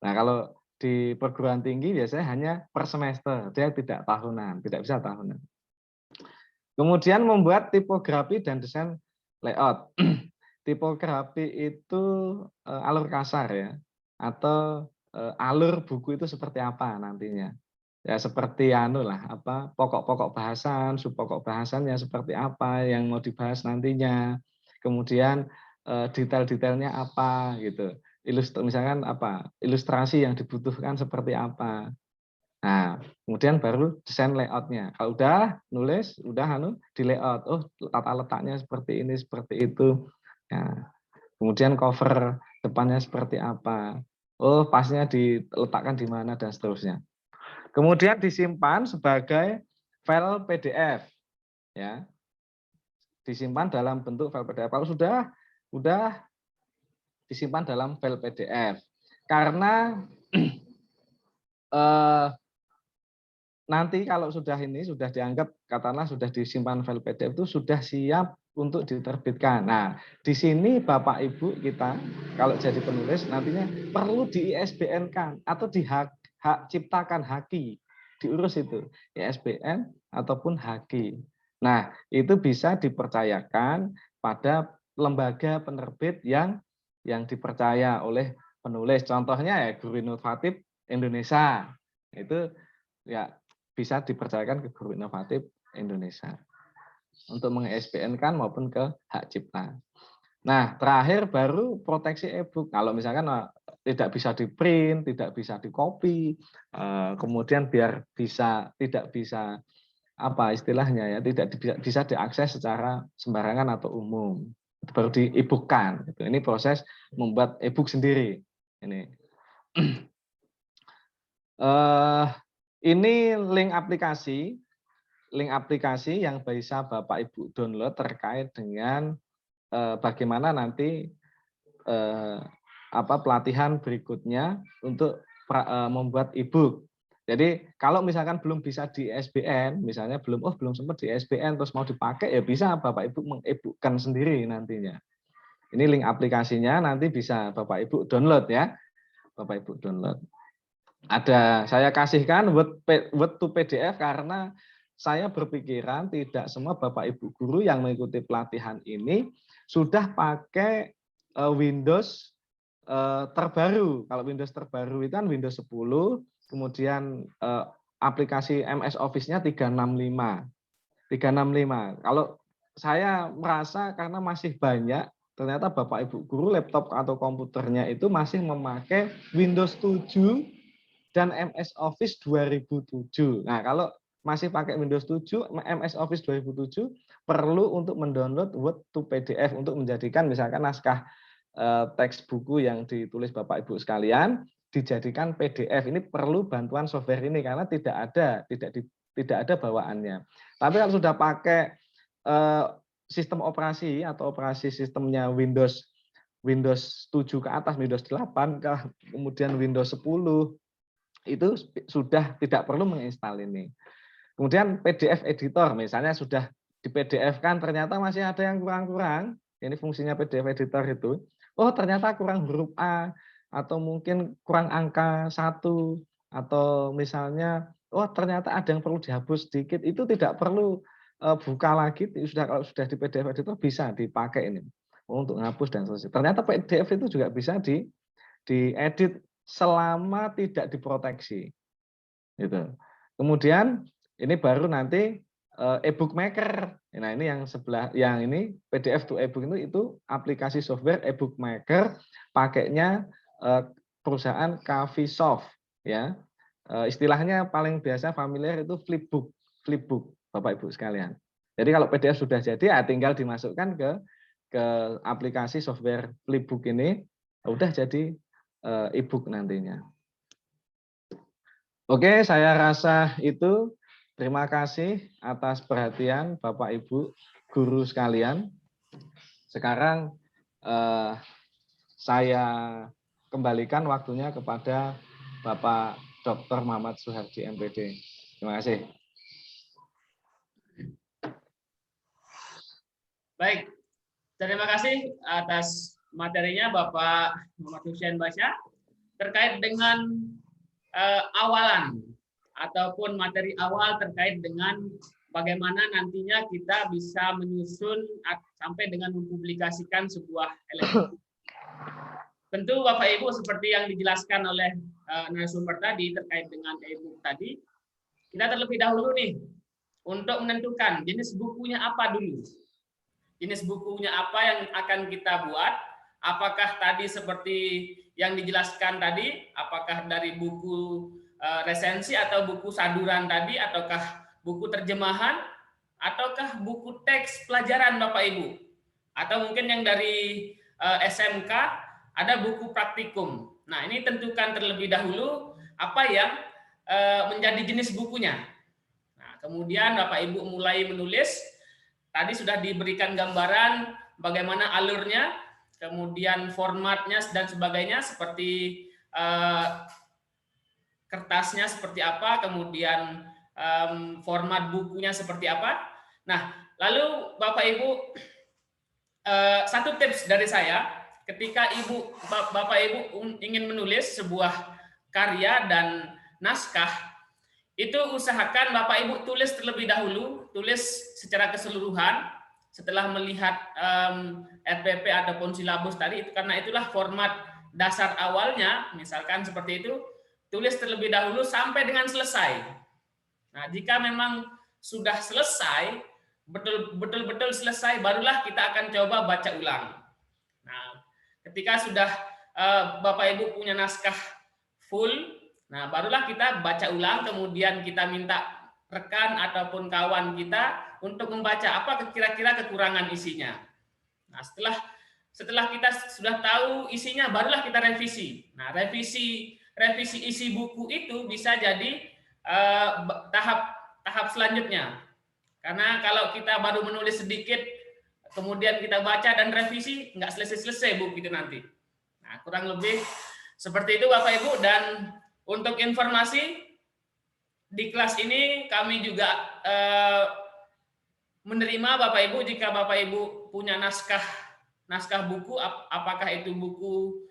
Nah, kalau di perguruan tinggi biasanya hanya per semester, dia tidak tahunan, tidak bisa tahunan. Kemudian membuat tipografi dan desain layout. Tipografi itu alur kasar ya, atau alur buku itu seperti apa nantinya. Ya seperti pokok-pokok bahasan, subpokok bahasannya seperti apa yang mau dibahas nantinya. Kemudian detail-detailnya apa gitu. Misalkan ilustrasi yang dibutuhkan seperti apa. Nah, kemudian baru desain layoutnya. Kalau udah nulis, udah di layout. Oh, tata letaknya seperti ini, seperti itu. Nah, kemudian cover depannya seperti apa. Oh, pasnya diletakkan di mana dan seterusnya. Kemudian disimpan sebagai file PDF, ya. Disimpan dalam bentuk file PDF. Kalau sudah disimpan dalam file PDF. Karena nanti kalau sudah dianggap katakanlah sudah disimpan file PDF itu sudah siap untuk diterbitkan. Nah, di sini Bapak Ibu kita kalau jadi penulis nantinya perlu di ISBN-kan atau di hak ciptakan haki, diurus itu ISBN ataupun haki. Nah, itu bisa dipercayakan pada lembaga penerbit yang dipercaya oleh penulis. Contohnya ya Guru Inovatif Indonesia. Itu ya bisa dipercayakan ke Guru Inovatif Indonesia untuk meng-ISBN-kan maupun ke hak cipta. Nah, terakhir baru proteksi e-book. Kalau misalkan tidak bisa di-print, tidak bisa di-copy, kemudian biar tidak bisa istilahnya ya, tidak bisa diakses secara sembarangan atau umum. Itu baru di e-book-kan. Ini proses membuat e-book sendiri. Ini. Ini link aplikasi yang bisa Bapak Ibu download terkait dengan bagaimana nanti pelatihan berikutnya untuk membuat e-book. Jadi kalau misalkan belum bisa di ISBN, misalnya belum sempat di ISBN terus mau dipakai ya bisa Bapak Ibu meng-e-bookkan sendiri nantinya. Ini link aplikasinya nanti bisa Bapak Ibu download ya. Bapak Ibu download. Saya kasihkan Word to PDF karena saya berpikiran tidak semua Bapak Ibu guru yang mengikuti pelatihan ini sudah pakai Windows terbaru. Kalau Windows terbaru itu kan Windows 10, kemudian aplikasi MS Office-nya 365. Kalau saya merasa karena masih banyak ternyata Bapak Ibu guru laptop atau komputernya itu masih memakai Windows 7 dan MS Office 2007. Nah, kalau masih pakai Windows 7, MS Office 2007 perlu untuk mendownload Word to PDF untuk menjadikan misalkan naskah teks buku yang ditulis Bapak Ibu sekalian dijadikan PDF. Ini perlu bantuan software ini karena tidak ada bawaannya. Tapi kalau sudah pakai sistem operasi atau operasi sistemnya Windows Windows 7 ke atas, Windows 8, kemudian Windows 10, itu sudah tidak perlu menginstal ini. Kemudian PDF editor, misalnya sudah di PDF kan ternyata masih ada yang kurang-kurang, ini fungsinya PDF editor itu, oh ternyata kurang huruf A, atau mungkin kurang angka 1, atau misalnya, oh ternyata ada yang perlu dihapus sedikit, itu tidak perlu buka lagi, kalau sudah di PDF editor bisa dipakai ini untuk menghapus dan seterusnya. Ternyata PDF itu juga bisa diedit selama tidak diproteksi. Gitu. Kemudian ini baru nanti e-book maker. Nah, ini yang sebelah, yang ini PDF to e-book itu aplikasi software e-book maker, pakainya perusahaan Kavisoft ya. Istilahnya paling biasa familiar itu flipbook Bapak Ibu sekalian. Jadi kalau PDF sudah jadi ya tinggal dimasukkan ke aplikasi software flipbook ini, udah jadi e-book nantinya. Oke, saya rasa itu. Terima kasih atas perhatian Bapak Ibu guru sekalian. Sekarang saya kembalikan waktunya kepada Bapak Dr. Muhammad Suhardi MPD. Terima kasih. Baik, terima kasih atas materinya Bapak Muhammad Hussein Basya terkait dengan awalan ataupun materi awal terkait dengan bagaimana nantinya kita bisa menyusun sampai dengan mempublikasikan sebuah elektronik. Tentu Bapak Ibu seperti yang dijelaskan oleh narasumber tadi terkait dengan e-book tadi, kita terlebih dahulu nih untuk menentukan jenis bukunya apa dulu. Jenis bukunya apa yang akan kita buat, apakah tadi seperti yang dijelaskan tadi, apakah dari buku resensi atau buku saduran tadi, ataukah buku terjemahan, ataukah buku teks pelajaran Bapak Ibu, atau mungkin yang dari SMK ada buku praktikum. Nah, ini tentukan terlebih dahulu apa yang menjadi jenis bukunya. Nah, kemudian Bapak Ibu mulai menulis. Tadi sudah diberikan gambaran bagaimana alurnya, kemudian formatnya dan sebagainya, seperti kertasnya seperti apa, kemudian format bukunya seperti apa. Nah, lalu Bapak Ibu, satu tips dari saya, ketika Bapak Ibu ingin menulis sebuah karya dan naskah, itu usahakan Bapak Ibu tulis terlebih dahulu, tulis secara keseluruhan setelah melihat RPP ataupun silabus tadi, karena itulah format dasar awalnya, misalkan seperti itu, tulis terlebih dahulu sampai dengan selesai. Nah, jika memang sudah selesai, betul-betul selesai, barulah kita akan coba baca ulang. Nah, ketika sudah Bapak Ibu punya naskah full, nah, barulah kita baca ulang, kemudian kita minta rekan ataupun kawan kita untuk membaca apa kira-kira kekurangan isinya. Nah, setelah kita sudah tahu isinya, barulah kita revisi. Nah, revisi isi buku itu bisa jadi tahap selanjutnya. Karena kalau kita baru menulis sedikit, kemudian kita baca dan revisi, nggak selesai-selesai buku itu nanti. Nah, kurang lebih seperti itu Bapak Ibu. Dan untuk informasi, di kelas ini kami juga menerima Bapak Ibu jika Bapak Ibu punya naskah buku, apakah itu buku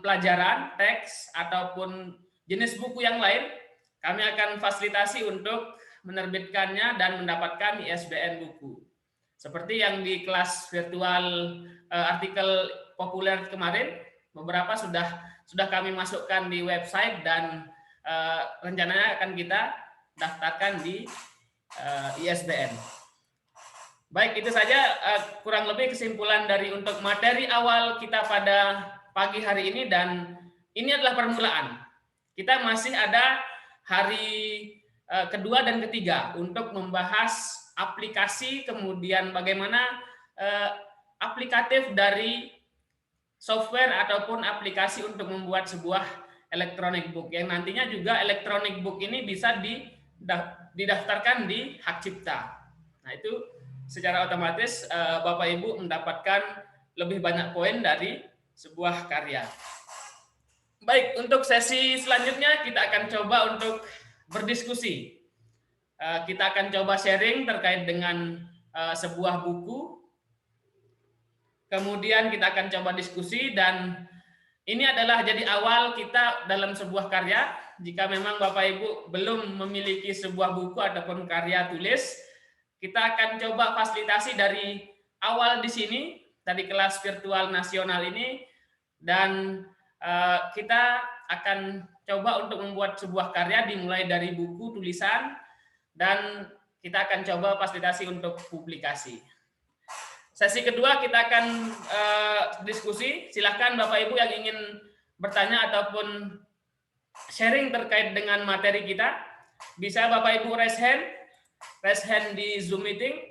pelajaran, teks, ataupun jenis buku yang lain, kami akan fasilitasi untuk menerbitkannya dan mendapatkan ISBN buku. Seperti yang di kelas virtual artikel populer kemarin, beberapa sudah kami masukkan di website dan rencananya akan kita daftarkan di ISBN. Baik, itu saja kurang lebih kesimpulan dari untuk materi awal kita pada pagi hari ini, dan ini adalah permulaan. Kita masih ada hari kedua dan ketiga untuk membahas aplikasi, kemudian bagaimana aplikatif dari software ataupun aplikasi untuk membuat sebuah electronic book, yang nantinya juga electronic book ini bisa didaftarkan di hak cipta. Nah, itu secara otomatis Bapak Ibu mendapatkan lebih banyak poin dari sebuah karya. Baik, untuk sesi selanjutnya kita akan coba untuk berdiskusi. Kita akan coba sharing terkait dengan sebuah buku. Kemudian kita akan coba diskusi, dan ini adalah jadi awal kita dalam sebuah karya. Jika memang Bapak Ibu belum memiliki sebuah buku ataupun karya tulis, kita akan coba fasilitasi dari awal di sini, dari kelas virtual nasional ini, dan kita akan coba untuk membuat sebuah karya dimulai dari buku tulisan, dan kita akan coba fasilitasi untuk publikasi. Sesi kedua kita akan diskusi. Silahkan Bapak Ibu yang ingin bertanya ataupun sharing terkait dengan materi kita, bisa Bapak Ibu raise hand di Zoom meeting.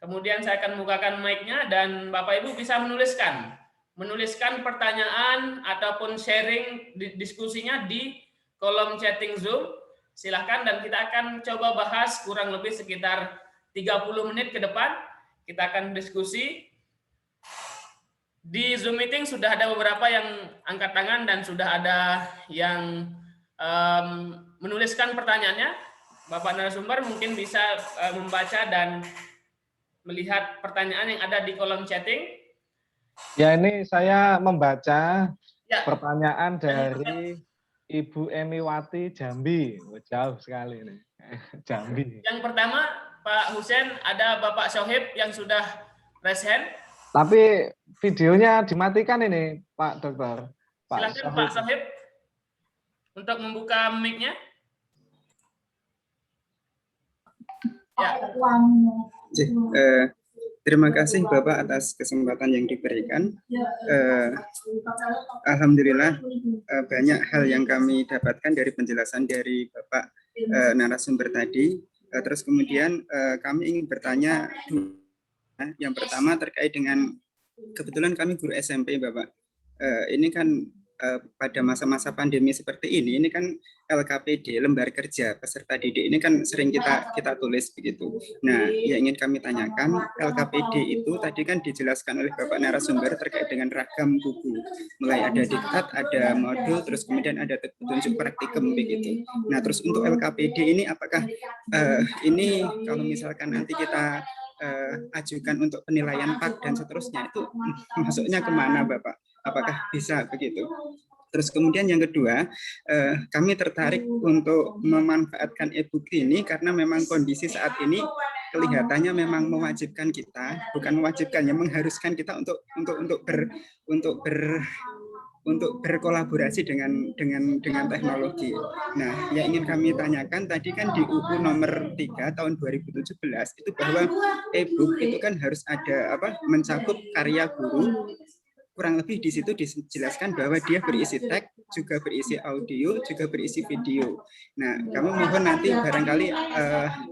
Kemudian saya akan bukakan mic-nya dan Bapak Ibu bisa menuliskan pertanyaan ataupun sharing diskusinya di kolom chatting Zoom. Silahkan, dan kita akan coba bahas kurang lebih sekitar 30 menit ke depan. Kita akan diskusi. Di Zoom meeting sudah ada beberapa yang angkat tangan dan sudah ada yang menuliskan pertanyaannya. Bapak narasumber mungkin bisa membaca dan melihat pertanyaan yang ada di kolom chatting. Ya, ini saya membaca pertanyaan dari Ibu Emiwati Jambi. Jauh sekali ini. Jambi. Yang pertama, Pak Husen, ada Bapak Sohib yang sudah raise hand. Tapi videonya dimatikan ini, Pak Dokter. Silakan Pak Sohib untuk membuka mic-nya. Ya. Terima kasih Bapak atas kesempatan yang diberikan. Alhamdulillah banyak hal yang kami dapatkan dari penjelasan dari Bapak narasumber tadi. Terus kemudian kami ingin bertanya, yang pertama terkait dengan, kebetulan kami guru SMP Bapak. Ini kan pada masa-masa pandemi seperti ini kan LKPD, lembar kerja peserta didik ini kan sering kita tulis begitu. Nah, yang ingin kami tanyakan, LKPD itu tadi kan dijelaskan oleh Bapak narasumber terkait dengan ragam buku, mulai ada diktat, ada modul, terus kemudian ada petunjuk praktikum begitu. Nah, terus untuk LKPD ini apakah ini kalau misalkan nanti kita ajukan untuk penilaian PAK dan seterusnya, itu masuknya kemana Bapak? Apakah bisa begitu? Terus kemudian yang kedua, kami tertarik untuk memanfaatkan e-book ini karena memang kondisi saat ini kelihatannya memang mewajibkan kita, bukan mewajibkan, ya mengharuskan kita untuk berkolaborasi dengan teknologi. Nah, yang ingin kami tanyakan tadi kan di UU nomor 3 tahun 2017 itu bahwa e-book itu kan harus ada mencakup karya guru. Kurang lebih di situ dijelaskan bahwa dia berisi teks, juga berisi audio, juga berisi video. Nah, kami mohon nanti barangkali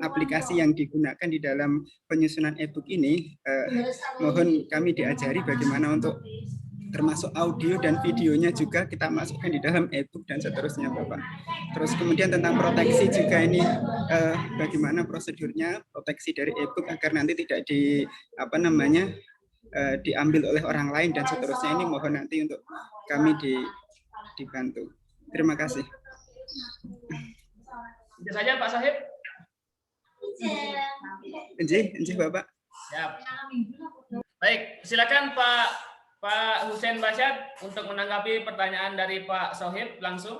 aplikasi yang digunakan di dalam penyusunan e-book ini, mohon kami diajari bagaimana untuk termasuk audio dan videonya juga kita masukkan di dalam e-book dan seterusnya Bapak. Terus kemudian tentang proteksi juga ini bagaimana prosedurnya proteksi dari e-book agar nanti tidak diambil oleh orang lain dan seterusnya, ini mohon nanti untuk kami dibantu. Terima kasih. Itu saja Pak Sohib. Enjih Bapak. Siap. Baik, silakan Pak Husen Basyad untuk menanggapi pertanyaan dari Pak Sohib langsung.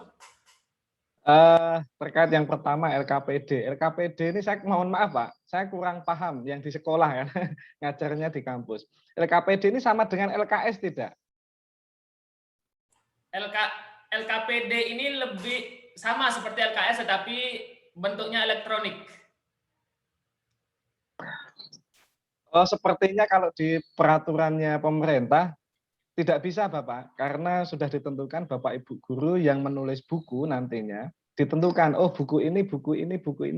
Terkait yang pertama LKPD. LKPD ini saya mohon maaf Pak, saya kurang paham yang di sekolah kan, ngajarnya di kampus. LKPD ini sama dengan LKS tidak? LKPD ini lebih sama seperti LKS tetapi bentuknya elektronik. Oh, sepertinya kalau di peraturannya pemerintah tidak bisa Bapak, karena sudah ditentukan Bapak Ibu guru yang menulis buku nantinya ditentukan, oh buku ini,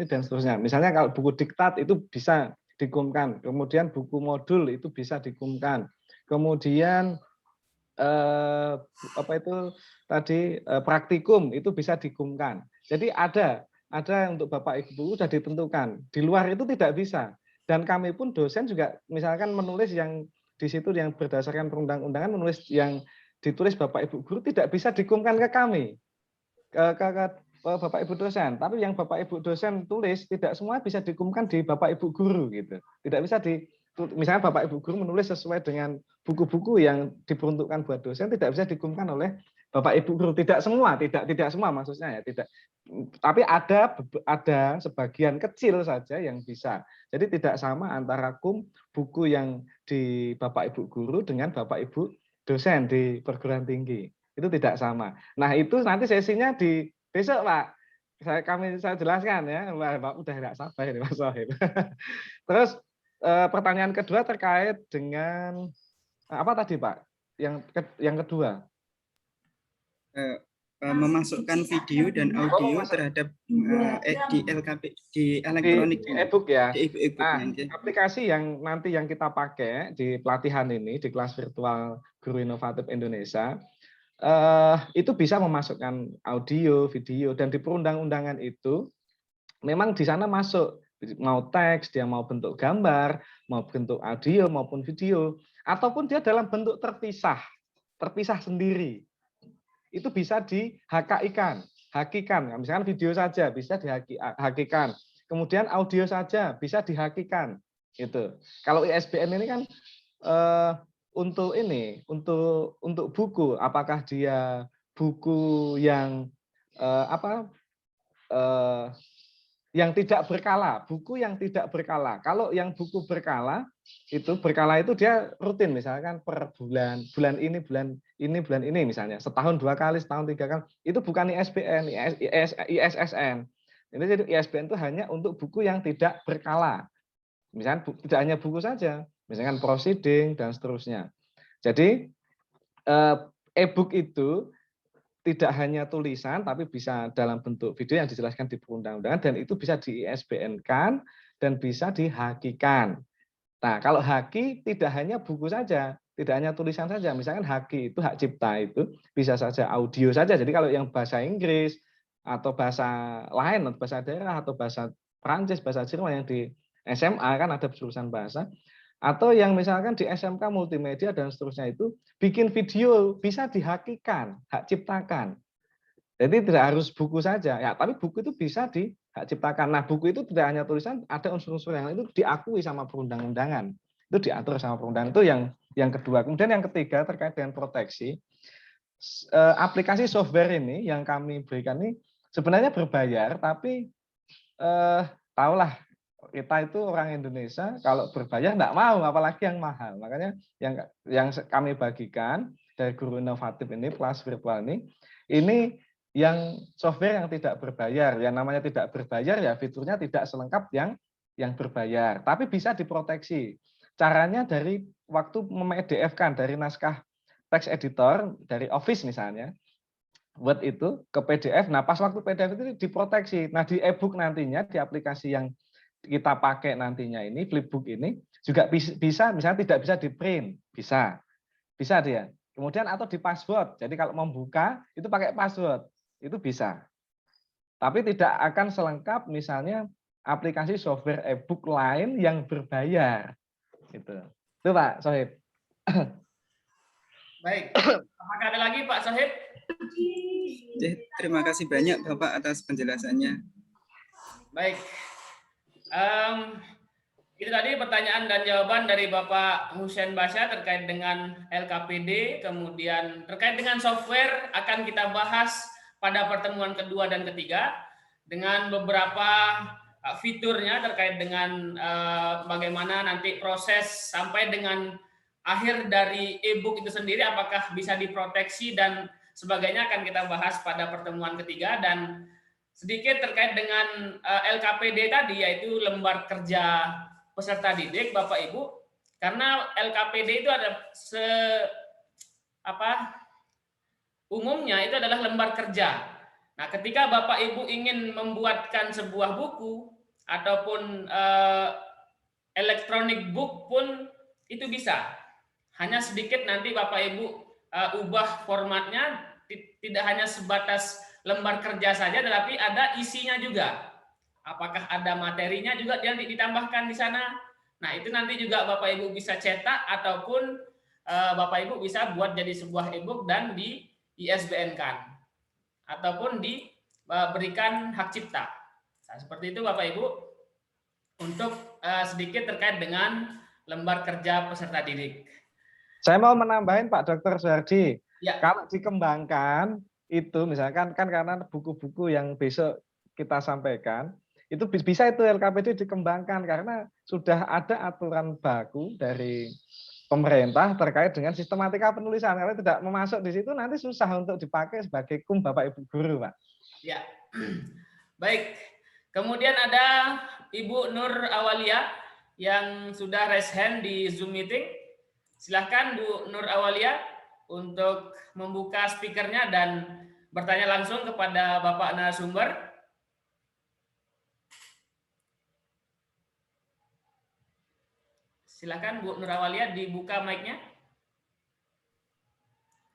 dan seterusnya. Misalnya kalau buku diktat itu bisa dikumkan, kemudian buku modul itu bisa dikumkan, kemudian praktikum itu bisa dikumkan. Jadi ada untuk Bapak Ibu sudah ditentukan. Di luar itu tidak bisa. Dan kami pun dosen juga misalkan menulis yang di situ yang berdasarkan perundang-undangan menulis yang ditulis Bapak Ibu guru tidak bisa dikirimkan ke kami, ke Bapak Ibu dosen. Tapi yang Bapak Ibu dosen tulis tidak semua bisa dikirimkan di Bapak Ibu guru gitu. Tidak bisa misalnya Bapak Ibu guru menulis sesuai dengan buku-buku yang diperuntukkan buat dosen tidak bisa dikirimkan oleh Bapak Ibu guru. Tidak semua maksudnya ya, tidak. Tapi ada sebagian kecil saja yang bisa. Jadi tidak sama antara buku yang di Bapak Ibu guru dengan Bapak Ibu dosen di perguruan tinggi. Itu tidak sama. Nah, itu nanti sesinya di besok, Pak. Saya jelaskan ya. Pak udah tidak sabar ini Mas Sohib. Terus pertanyaan kedua terkait dengan apa tadi, Pak? Yang kedua. Memasukkan video dan audio terhadap di LKP di elektronik di e-book ya. Di e-book aplikasi yang nanti yang kita pakai di pelatihan ini di kelas virtual Guru Inovatif Indonesia itu bisa memasukkan audio, video dan di perundang-undangan itu memang di sana masuk mau teks, dia mau bentuk gambar, mau bentuk audio maupun video ataupun dia dalam bentuk terpisah sendiri. Itu bisa dihakikan. Misalkan video saja bisa dihakikan. Kemudian audio saja bisa dihakikan. Gitu. Kalau ISBN ini kan untuk buku, apakah dia buku yang yang tidak berkala, buku yang tidak berkala. Kalau yang buku berkala itu dia rutin, misalkan per bulan ini misalnya, setahun 2 kali, setahun 3 kali. Itu bukan ISBN, ISSN. Jadi ISBN itu hanya untuk buku yang tidak berkala. Misalkan tidak hanya buku saja, misalkan proceeding dan seterusnya. Jadi e-book itu tidak hanya tulisan, tapi bisa dalam bentuk video yang dijelaskan di perundang-undangan, dan itu bisa di-ISBN-kan dan bisa dihakikan. Nah, kalau haki tidak hanya buku saja, tidak hanya tulisan saja. Misalkan haki itu, hak cipta itu bisa saja audio saja. Jadi kalau yang bahasa Inggris, atau bahasa lain, atau bahasa daerah, atau bahasa Perancis, bahasa Jerman yang di SMA kan ada jurusan bahasa, atau yang misalkan di SMK multimedia dan seterusnya itu bikin video bisa dihakikan, hak ciptakan. Jadi tidak harus buku saja, ya, tapi buku itu bisa dihak ciptakan. Nah, buku itu tidak hanya tulisan, ada unsur-unsur yang itu diakui sama perundang-undangan. Itu diatur sama perundangan. Itu yang kedua. Kemudian yang ketiga terkait dengan proteksi. Aplikasi software ini yang kami berikan ini sebenarnya berbayar, tapi tahulah kita itu orang Indonesia kalau berbayar enggak mau, apalagi yang mahal. Makanya yang kami bagikan dari Guru Inovatif ini, kelas virtual ini yang software yang tidak berbayar. Yang namanya tidak berbayar ya fiturnya tidak selengkap yang berbayar, tapi bisa diproteksi. Caranya dari waktu mem-PDF-kan dari naskah teks editor dari Office misalnya, Word itu ke PDF. Nah, pas waktu PDF itu diproteksi. Nah, di e-book nantinya di aplikasi yang kita pakai nantinya ini, Flipbook ini juga bisa, misalnya tidak bisa di print, bisa dia. Kemudian atau di password. Jadi kalau membuka itu pakai password, itu bisa. Tapi tidak akan selengkap misalnya aplikasi software e-book lain yang berbayar. Gitu. Itu Pak Sohib. Baik. Apakah ada lagi Pak Sohib? Terima kasih banyak Bapak atas penjelasannya. Baik. Itu tadi pertanyaan dan jawaban dari Bapak Husein Basya terkait dengan LKPD, kemudian terkait dengan software akan kita bahas pada pertemuan kedua dan ketiga dengan beberapa fiturnya terkait dengan bagaimana nanti proses sampai dengan akhir dari e-book itu sendiri, apakah bisa diproteksi dan sebagainya akan kita bahas pada pertemuan ketiga. Dan sedikit terkait dengan LKPD tadi, yaitu lembar kerja peserta didik, Bapak Ibu, karena LKPD itu ada umumnya itu adalah lembar kerja. Nah, ketika Bapak Ibu ingin membuatkan sebuah buku ataupun electronic book pun itu bisa. Hanya sedikit nanti Bapak Ibu ubah formatnya, tidak hanya sebatas lembar kerja saja, tetapi ada isinya juga. Apakah ada materinya juga yang ditambahkan di sana? Nah, itu nanti juga Bapak Ibu bisa cetak ataupun Bapak Ibu bisa buat jadi sebuah e-book dan di ISBN-kan ataupun diberikan hak cipta. Nah, seperti itu Bapak Ibu untuk sedikit terkait dengan lembar kerja peserta didik. Saya mau menambahin Pak Dr. Suhardi, Ya. kalau dikembangkan itu misalkan kan karena buku-buku yang besok kita sampaikan, itu bisa itu LKPD dikembangkan karena sudah ada aturan baku dari pemerintah terkait dengan sistematika penulisan. Kalau tidak memasuk di situ nanti susah untuk dipakai sebagai Bapak Ibu guru, Pak. Ya. Baik. Kemudian ada Ibu Nur Awalia yang sudah raise hand di Zoom meeting. Silahkan Bu Nur Awalia untuk membuka speakernya dan bertanya langsung kepada Bapak narasumber. Silakan Bu Nur Awalia dibuka mic-nya.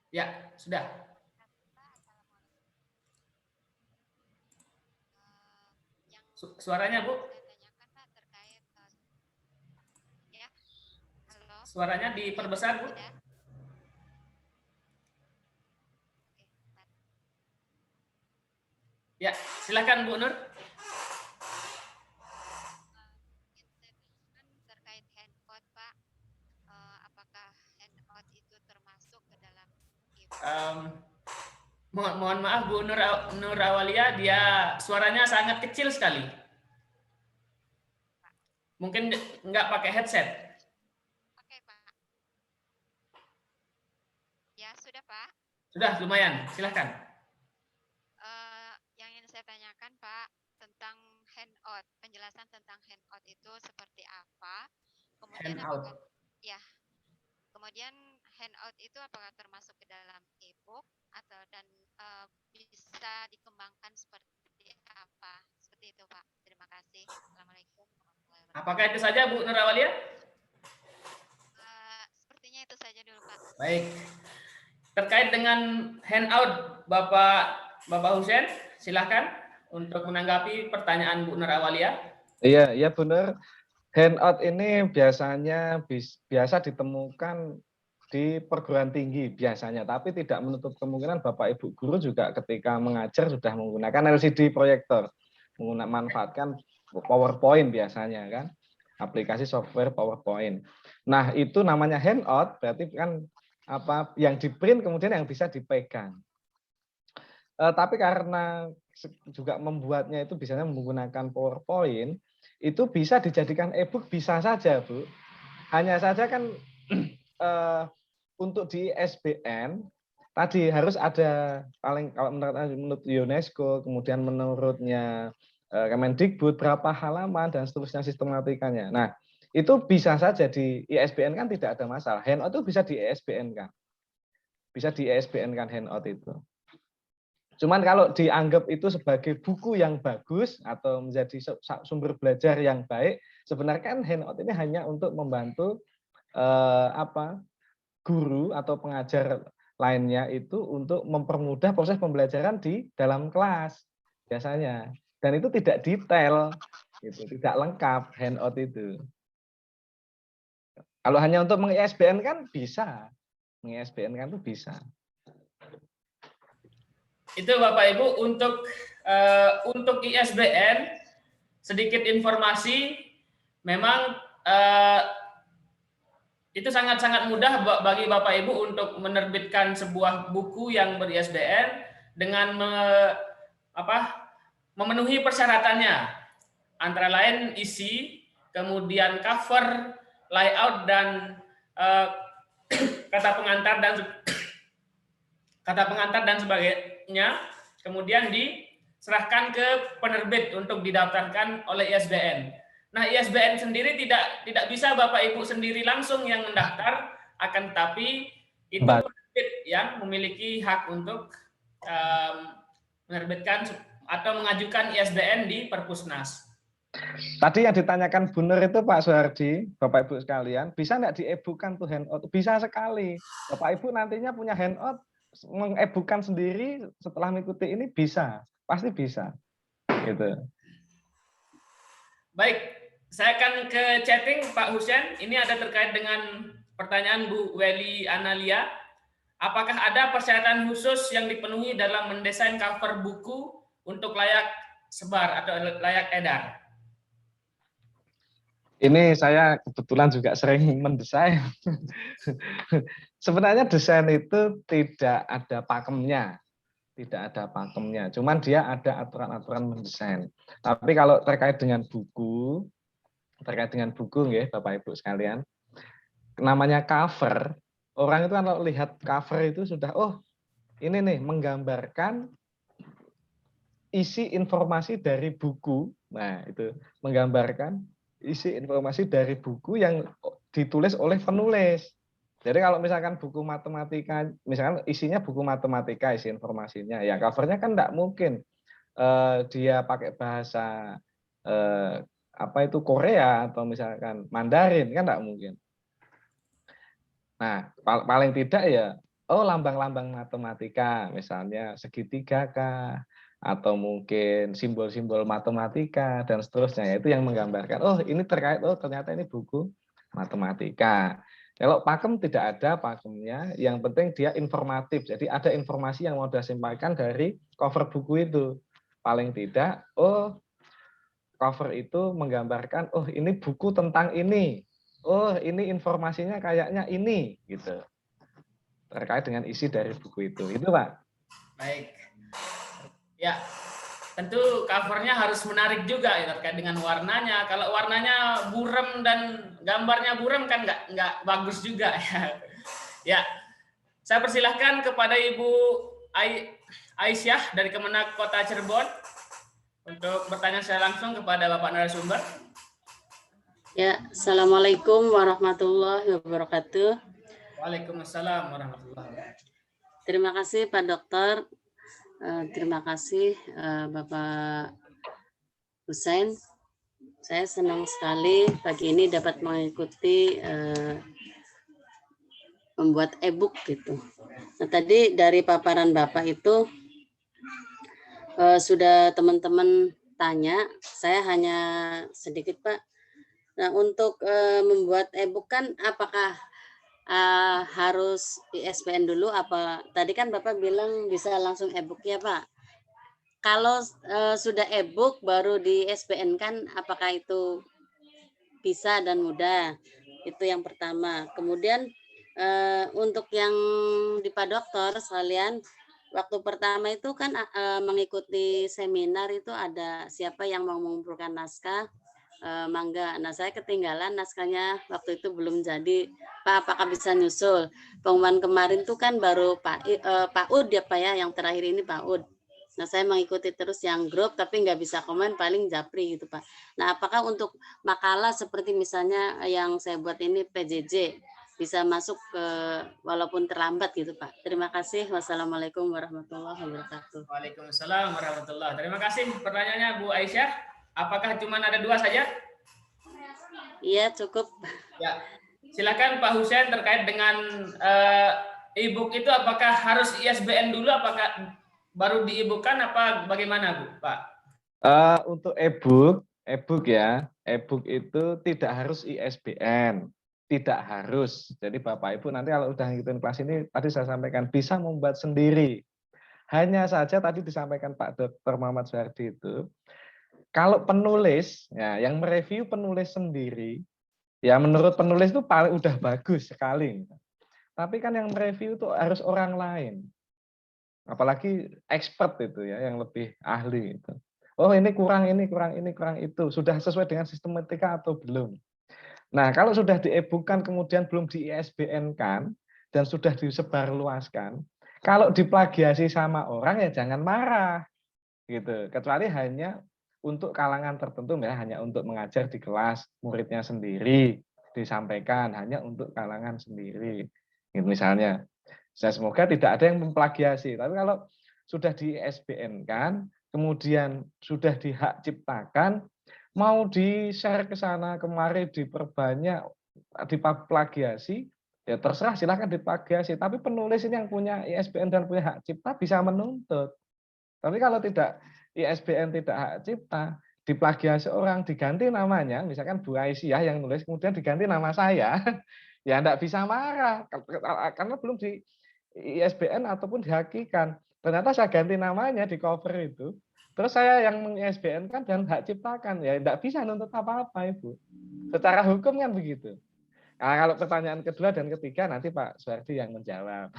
Ya, sudah. Suaranya Bu. Suaranya diperbesar Bu. Ya, silakan Bu Nur. Terkait handout Pak, apakah handout itu termasuk ke dalam mohon maaf Bu Nur Awalia, dia suaranya sangat kecil sekali. Mungkin nggak pakai headset. Oke Pak. Ya sudah Pak. Sudah lumayan, silahkan. Yang ingin saya tanyakan Pak tentang handout, penjelasan tentang handout itu seperti apa? Kemudian Handout. apakah ya? Kemudian handout itu apakah termasuk ke dalam e-book atau dan bisa dikembangkan seperti apa? Seperti itu Pak. Terima kasih. Assalamualaikum warahmatullahi wabarakatuh. Apakah itu saja Bu Nur Awalia? Sepertinya itu saja dulu Pak. Baik. Terkait dengan handout Bapak Husein, silahkan untuk menanggapi pertanyaan Bu Nur Awalia. Iya, iya benar. Handout ini biasanya biasa ditemukan di perguruan tinggi biasanya, tapi tidak menutup kemungkinan Bapak Ibu guru juga ketika mengajar sudah menggunakan LCD proyektor, memanfaatkan PowerPoint biasanya kan, aplikasi software PowerPoint. Nah, itu namanya handout, berarti kan apa yang di-print kemudian yang bisa dipegang. Tapi karena juga membuatnya itu biasanya menggunakan PowerPoint, itu bisa dijadikan e-book bisa saja, Bu. Hanya saja kan untuk di ISBN tadi harus ada paling kalau menurut UNESCO, kemudian menurutnya Kemendikbud berapa halaman dan seterusnya sistematikanya. Nah, itu bisa saja di ISBN kan tidak ada masalah. Handout itu bisa di ISBN kan. Bisa di ISBN kan handout itu. Cuman kalau dianggap itu sebagai buku yang bagus atau menjadi sumber belajar yang baik, sebenarnya kan handout ini hanya untuk membantu guru atau pengajar lainnya itu untuk mempermudah proses pembelajaran di dalam kelas biasanya. Dan itu tidak detail, gitu, tidak lengkap handout itu. Kalau hanya untuk meng-ISBN kan bisa, meng-ISBN kan itu bisa. Itu Bapak Ibu untuk ISBN sedikit informasi, memang itu sangat-sangat mudah bagi Bapak Ibu untuk menerbitkan sebuah buku yang ber-ISBN dengan memenuhi persyaratannya, antara lain isi, kemudian cover, layout dan kata pengantar dan sebagainya, kemudian diserahkan ke penerbit untuk didaftarkan oleh ISBN. Nah, ISBN sendiri tidak bisa Bapak Ibu sendiri langsung yang mendaftar, akan tetapi itu penerbit yang memiliki hak untuk menerbitkan atau mengajukan ISBN di Perpusnas. Tadi yang ditanyakan Bu Nur itu Pak Suhardi, Bapak Ibu sekalian, bisa nggak di-e-bookkan tuh handout? Bisa sekali. Bapak Ibu nantinya punya handout, meng-e-bookkan sendiri setelah mengikuti ini bisa, pasti bisa. Gitu. Baik, Saya akan ke chatting Pak Husen. Ini ada terkait dengan pertanyaan Bu Weli Analia. Apakah ada persyaratan khusus yang dipenuhi dalam mendesain cover buku untuk layak sebar atau layak edar? Ini saya kebetulan juga sering mendesain. Sebenarnya desain itu tidak ada pakemnya. Tidak ada pakemnya. Cuman dia ada aturan-aturan mendesain. Tapi kalau terkait dengan buku ya Bapak Ibu sekalian, namanya cover, orang itu kalau lihat cover itu sudah, oh ini nih menggambarkan isi informasi dari buku. Nah itu menggambarkan isi informasi dari buku yang ditulis oleh penulis. Jadi kalau misalkan buku matematika, misalkan isinya buku matematika, isi informasinya, ya covernya kan enggak mungkin dia pakai bahasa apa itu Korea atau misalkan Mandarin, kan enggak mungkin. Nah, paling tidak ya, oh lambang-lambang matematika, misalnya segitiga kah, atau mungkin simbol-simbol matematika dan seterusnya, itu yang menggambarkan, oh ini terkait, oh ternyata ini buku matematika. Kalau pakem tidak ada pakemnya, yang penting dia informatif. Jadi ada informasi yang mau disampaikan dari cover buku itu. Paling tidak, oh cover itu menggambarkan, oh ini buku tentang ini. Oh ini informasinya kayaknya ini, gitu. Terkait dengan isi dari buku itu. Itu Pak. Baik. Ya, tentu covernya harus menarik juga ya, terkait dengan warnanya. Kalau warnanya buram dan gambarnya buram kan nggak bagus juga ya. Ya, saya persilahkan kepada Ibu Aisyah dari Kemenak Kota Cirebon untuk bertanya secara langsung kepada Bapak narasumber. Ya, Assalamualaikum warahmatullahi wabarakatuh. Waalaikumsalam warahmatullahi wabarakatuh. Terima kasih Pak Dokter. Terima kasih Bapak Husain. Saya senang sekali pagi ini dapat mengikuti membuat e-book gitu. Nah, tadi dari paparan Bapak itu sudah teman-teman tanya, saya hanya sedikit Pak. Nah, untuk membuat e-book kan apakah harus ISBN dulu apa? Tadi kan Bapak bilang bisa langsung e-book ya Pak. Kalau sudah e-book baru di ISBN kan apakah itu bisa dan mudah? Itu yang pertama. Kemudian untuk yang di Pak Dokter sekalian, waktu pertama itu kan mengikuti seminar itu ada siapa yang mau mengumpulkan naskah, mangga. Nah saya ketinggalan naskahnya waktu itu belum jadi. Pak, apakah bisa nyusul? Pengumuman kemarin tuh kan baru Pak Ud ya Pak ya, yang terakhir ini Pak Ud. Nah saya mengikuti terus yang grup tapi nggak bisa komen, paling japri gitu Pak. Nah apakah untuk makalah seperti misalnya yang saya buat ini PJJ bisa masuk ke walaupun terlambat gitu Pak. Terima kasih. Wassalamualaikum warahmatullahi wabarakatuh. Waalaikumsalam warahmatullahi wabarakatuh. Terima kasih pertanyaannya Bu Aisyah. Apakah cuma ada 2 saja? Iya cukup. Ya, silakan Pak Husain terkait dengan e-book itu apakah harus ISBN dulu, apakah baru di-e-bookkan apa bagaimana Bu Pak? Untuk e-book ya, e-book itu tidak harus ISBN. Tidak harus. Jadi Bapak Ibu nanti kalau udah ngikutin kelas ini, tadi saya sampaikan bisa membuat sendiri. Hanya saja tadi disampaikan Pak Dr. Muhammad Suhardi itu, kalau penulis, ya, yang mereview penulis sendiri, ya menurut penulis itu paling udah bagus sekali. Tapi kan yang mereview itu harus orang lain. Apalagi expert itu ya, yang lebih ahli itu. Oh ini kurang ini, kurang ini, kurang itu. Sudah sesuai dengan sistematika atau belum? Nah, kalau sudah di-e-bookkan kemudian belum di-ISBN-kan dan sudah disebarluaskan, kalau diplagiasi sama orang ya jangan marah. Gitu. Kecuali hanya untuk kalangan tertentu ya, hanya untuk mengajar di kelas, muridnya sendiri disampaikan hanya untuk kalangan sendiri. Gitu misalnya. Saya semoga tidak ada yang memplagiasi. Tapi kalau sudah di-ISBN-kan, kemudian sudah dihak ciptakan, mau di-share ke sana kemari diperbanyak, diplagiasi, ya terserah silakan diplagiasi. Tapi penulis ini yang punya ISBN dan punya hak cipta bisa menuntut. Tapi kalau tidak ISBN tidak hak cipta, diplagiasi orang, diganti namanya, misalkan Bu Aisyah yang nulis, kemudian diganti nama saya, ya enggak bisa marah, karena belum di ISBN ataupun dihakikan. Ternyata saya ganti namanya di cover itu, terus saya yang meng-ISBN kan dan hak ciptakan, ya enggak bisa nuntut apa-apa Ibu. Secara hukum kan begitu. Nah, kalau pertanyaan kedua dan ketiga nanti Pak Suwardi yang menjawab.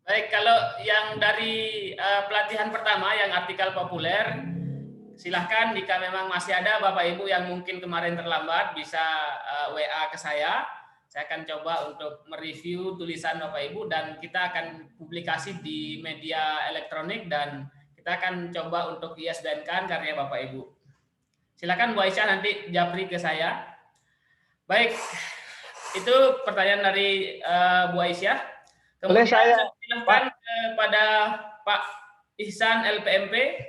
Baik, kalau yang dari pelatihan pertama yang artikel populer, silahkan jika memang masih ada Bapak Ibu yang mungkin kemarin terlambat bisa WA ke saya. Saya akan coba untuk mereview tulisan Bapak Ibu dan kita akan publikasi di media elektronik dan kita akan coba untuk ISBN-kan karya Bapak Ibu. Silakan Bu Aisyah nanti japri ke saya. Baik, itu pertanyaan dari Bu Aisyah. Kemudian saya silakan kepada Pak Ihsan LPMP.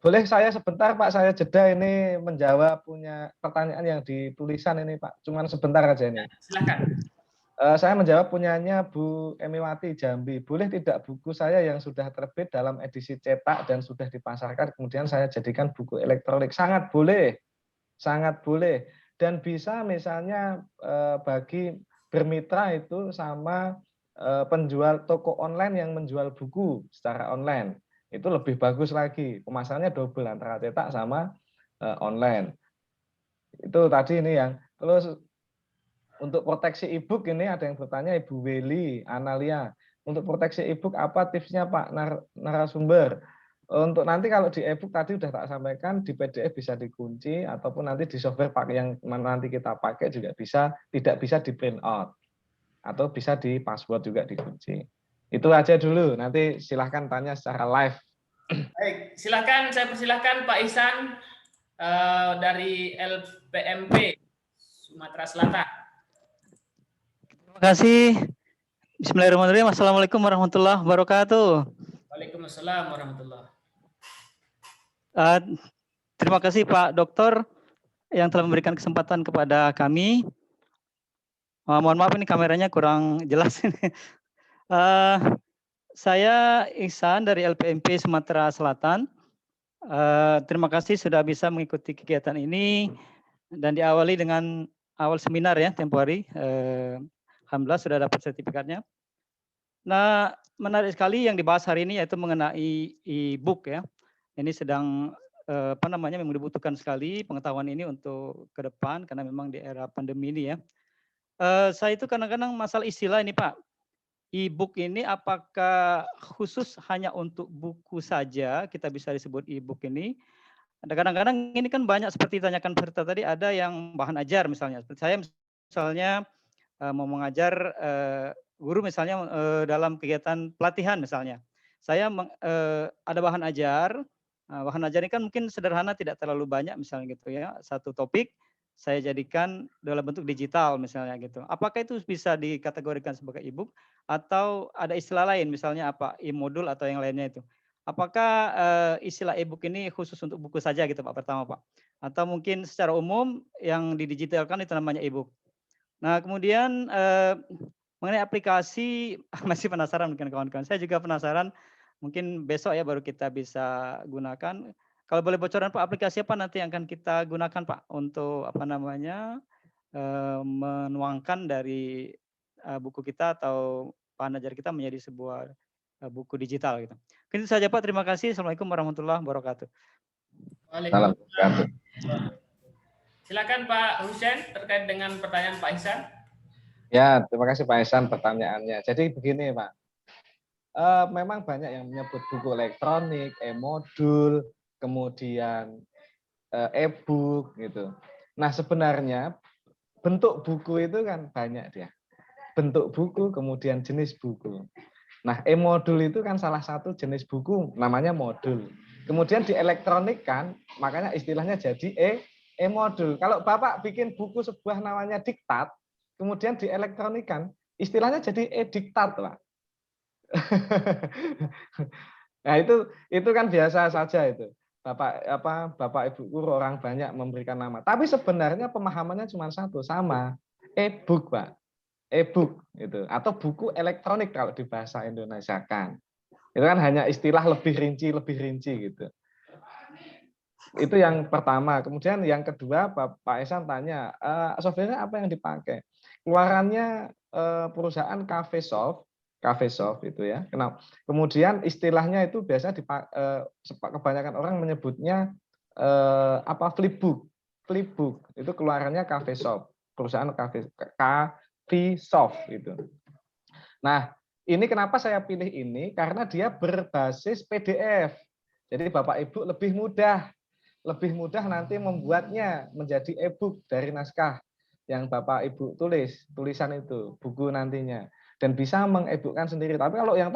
Boleh saya sebentar Pak, saya jeda ini menjawab punya pertanyaan yang ditulisan ini Pak. Cuman sebentar aja ini. Silakan. Saya menjawab punyanya Bu Emiwati Jambi. Boleh tidak buku saya yang sudah terbit dalam edisi cetak dan sudah dipasarkan kemudian saya jadikan buku elektronik? Sangat boleh. Sangat boleh. Dan bisa misalnya bagi bermitra itu sama penjual toko online yang menjual buku secara online. Itu lebih bagus lagi. Pemasarannya double antara cetak sama online. Itu tadi ini yang. Terus untuk proteksi e-book ini ada yang bertanya Ibu Weli, Analia. Untuk proteksi e-book apa tipsnya Pak narasumber? Untuk nanti kalau di e-book tadi sudah tak sampaikan, di PDF bisa dikunci ataupun nanti di software yang nanti kita pakai juga bisa, tidak bisa di print out atau bisa di password juga dikunci. Itu aja dulu. Nanti silahkan tanya secara live. Baik, silahkan saya persilahkan Pak Ihsan dari LPMP Sumatera Selatan. Terima kasih. Bismillahirrahmanirrahim. Assalamualaikum warahmatullahi wabarakatuh. Waalaikumsalam warahmatullahi. Terima kasih Pak Dokter yang telah memberikan kesempatan kepada kami. Mohon maaf ini kameranya kurang jelas. Saya Ihsan dari LPMP Sumatera Selatan. Terima kasih sudah bisa mengikuti kegiatan ini dan diawali dengan awal seminar ya tempo hari. Alhamdulillah sudah dapat sertifikatnya. Nah, menarik sekali yang dibahas hari ini yaitu mengenai e-book ya. Ini sedang memang dibutuhkan sekali pengetahuan ini untuk ke depan karena memang di era pandemi ini ya. Saya itu kadang-kadang masalah istilah ini Pak. E-book ini apakah khusus hanya untuk buku saja kita bisa disebut e-book ini? Kadang-kadang ini kan banyak seperti ditanyakan Berta tadi ada yang bahan ajar misalnya. Seperti saya misalnya mau mengajar guru misalnya dalam kegiatan pelatihan misalnya. Saya ada bahan ajar. Bahan ajar ini kan mungkin sederhana tidak terlalu banyak misalnya gitu ya. Satu topik saya jadikan dalam bentuk digital misalnya gitu. Apakah itu bisa dikategorikan sebagai e-book atau ada istilah lain misalnya apa e-modul atau yang lainnya itu? Apakah istilah e-book ini khusus untuk buku saja gitu Pak pertama Pak? Atau mungkin secara umum yang didigitalkan itu namanya e-book? Nah kemudian mengenai aplikasi masih penasaran mungkin kawan-kawan. Saya juga penasaran mungkin besok ya baru kita bisa gunakan. Kalau boleh bocoran Pak, aplikasi apa nanti yang akan kita gunakan Pak untuk menuangkan dari buku kita atau bahan ajar kita menjadi sebuah buku digital gitu. Mungkin itu saja Pak, terima kasih. Assalamualaikum warahmatullahi wabarakatuh. Waalaikumsalam. Silakan Pak Husain terkait dengan pertanyaan Pak Ihsan. Ya, terima kasih Pak Ihsan pertanyaannya. Jadi begini Pak, memang banyak yang menyebut buku elektronik, e-modul, kemudian e-book gitu. Nah sebenarnya bentuk buku itu kan banyak dia. Bentuk buku, kemudian jenis buku. Nah e-modul itu kan salah satu jenis buku, namanya modul. Kemudian di elektronik kan, makanya istilahnya jadi e-modul. Kalau Bapak bikin buku sebuah namanya diktat, kemudian di elektronik kan, istilahnya jadi e-diktat Pak. Nah itu kan biasa saja itu. Bapak Ibu guru orang banyak memberikan nama. Tapi sebenarnya pemahamannya cuma satu, sama e-book, Pak. E-book itu atau buku elektronik kalau di bahasa Indonesia kan. Itu kan hanya istilah lebih rinci gitu. Itu yang pertama. Kemudian yang kedua, Pak Esan tanya, software apa yang dipakai? Keluarannya perusahaan Cafesoft itu ya. Kenapa? Kemudian istilahnya itu biasa kebanyakan orang menyebutnya Flipbook. Flipbook itu keluarannya Cafesoft, perusahaan Cafesoft itu. Nah, ini kenapa saya pilih ini? Karena dia berbasis PDF. Jadi Bapak Ibu lebih mudah nanti membuatnya menjadi e-book dari naskah yang Bapak Ibu tulisan itu, buku nantinya. Dan bisa meng-e-bookkan sendiri. Tapi kalau yang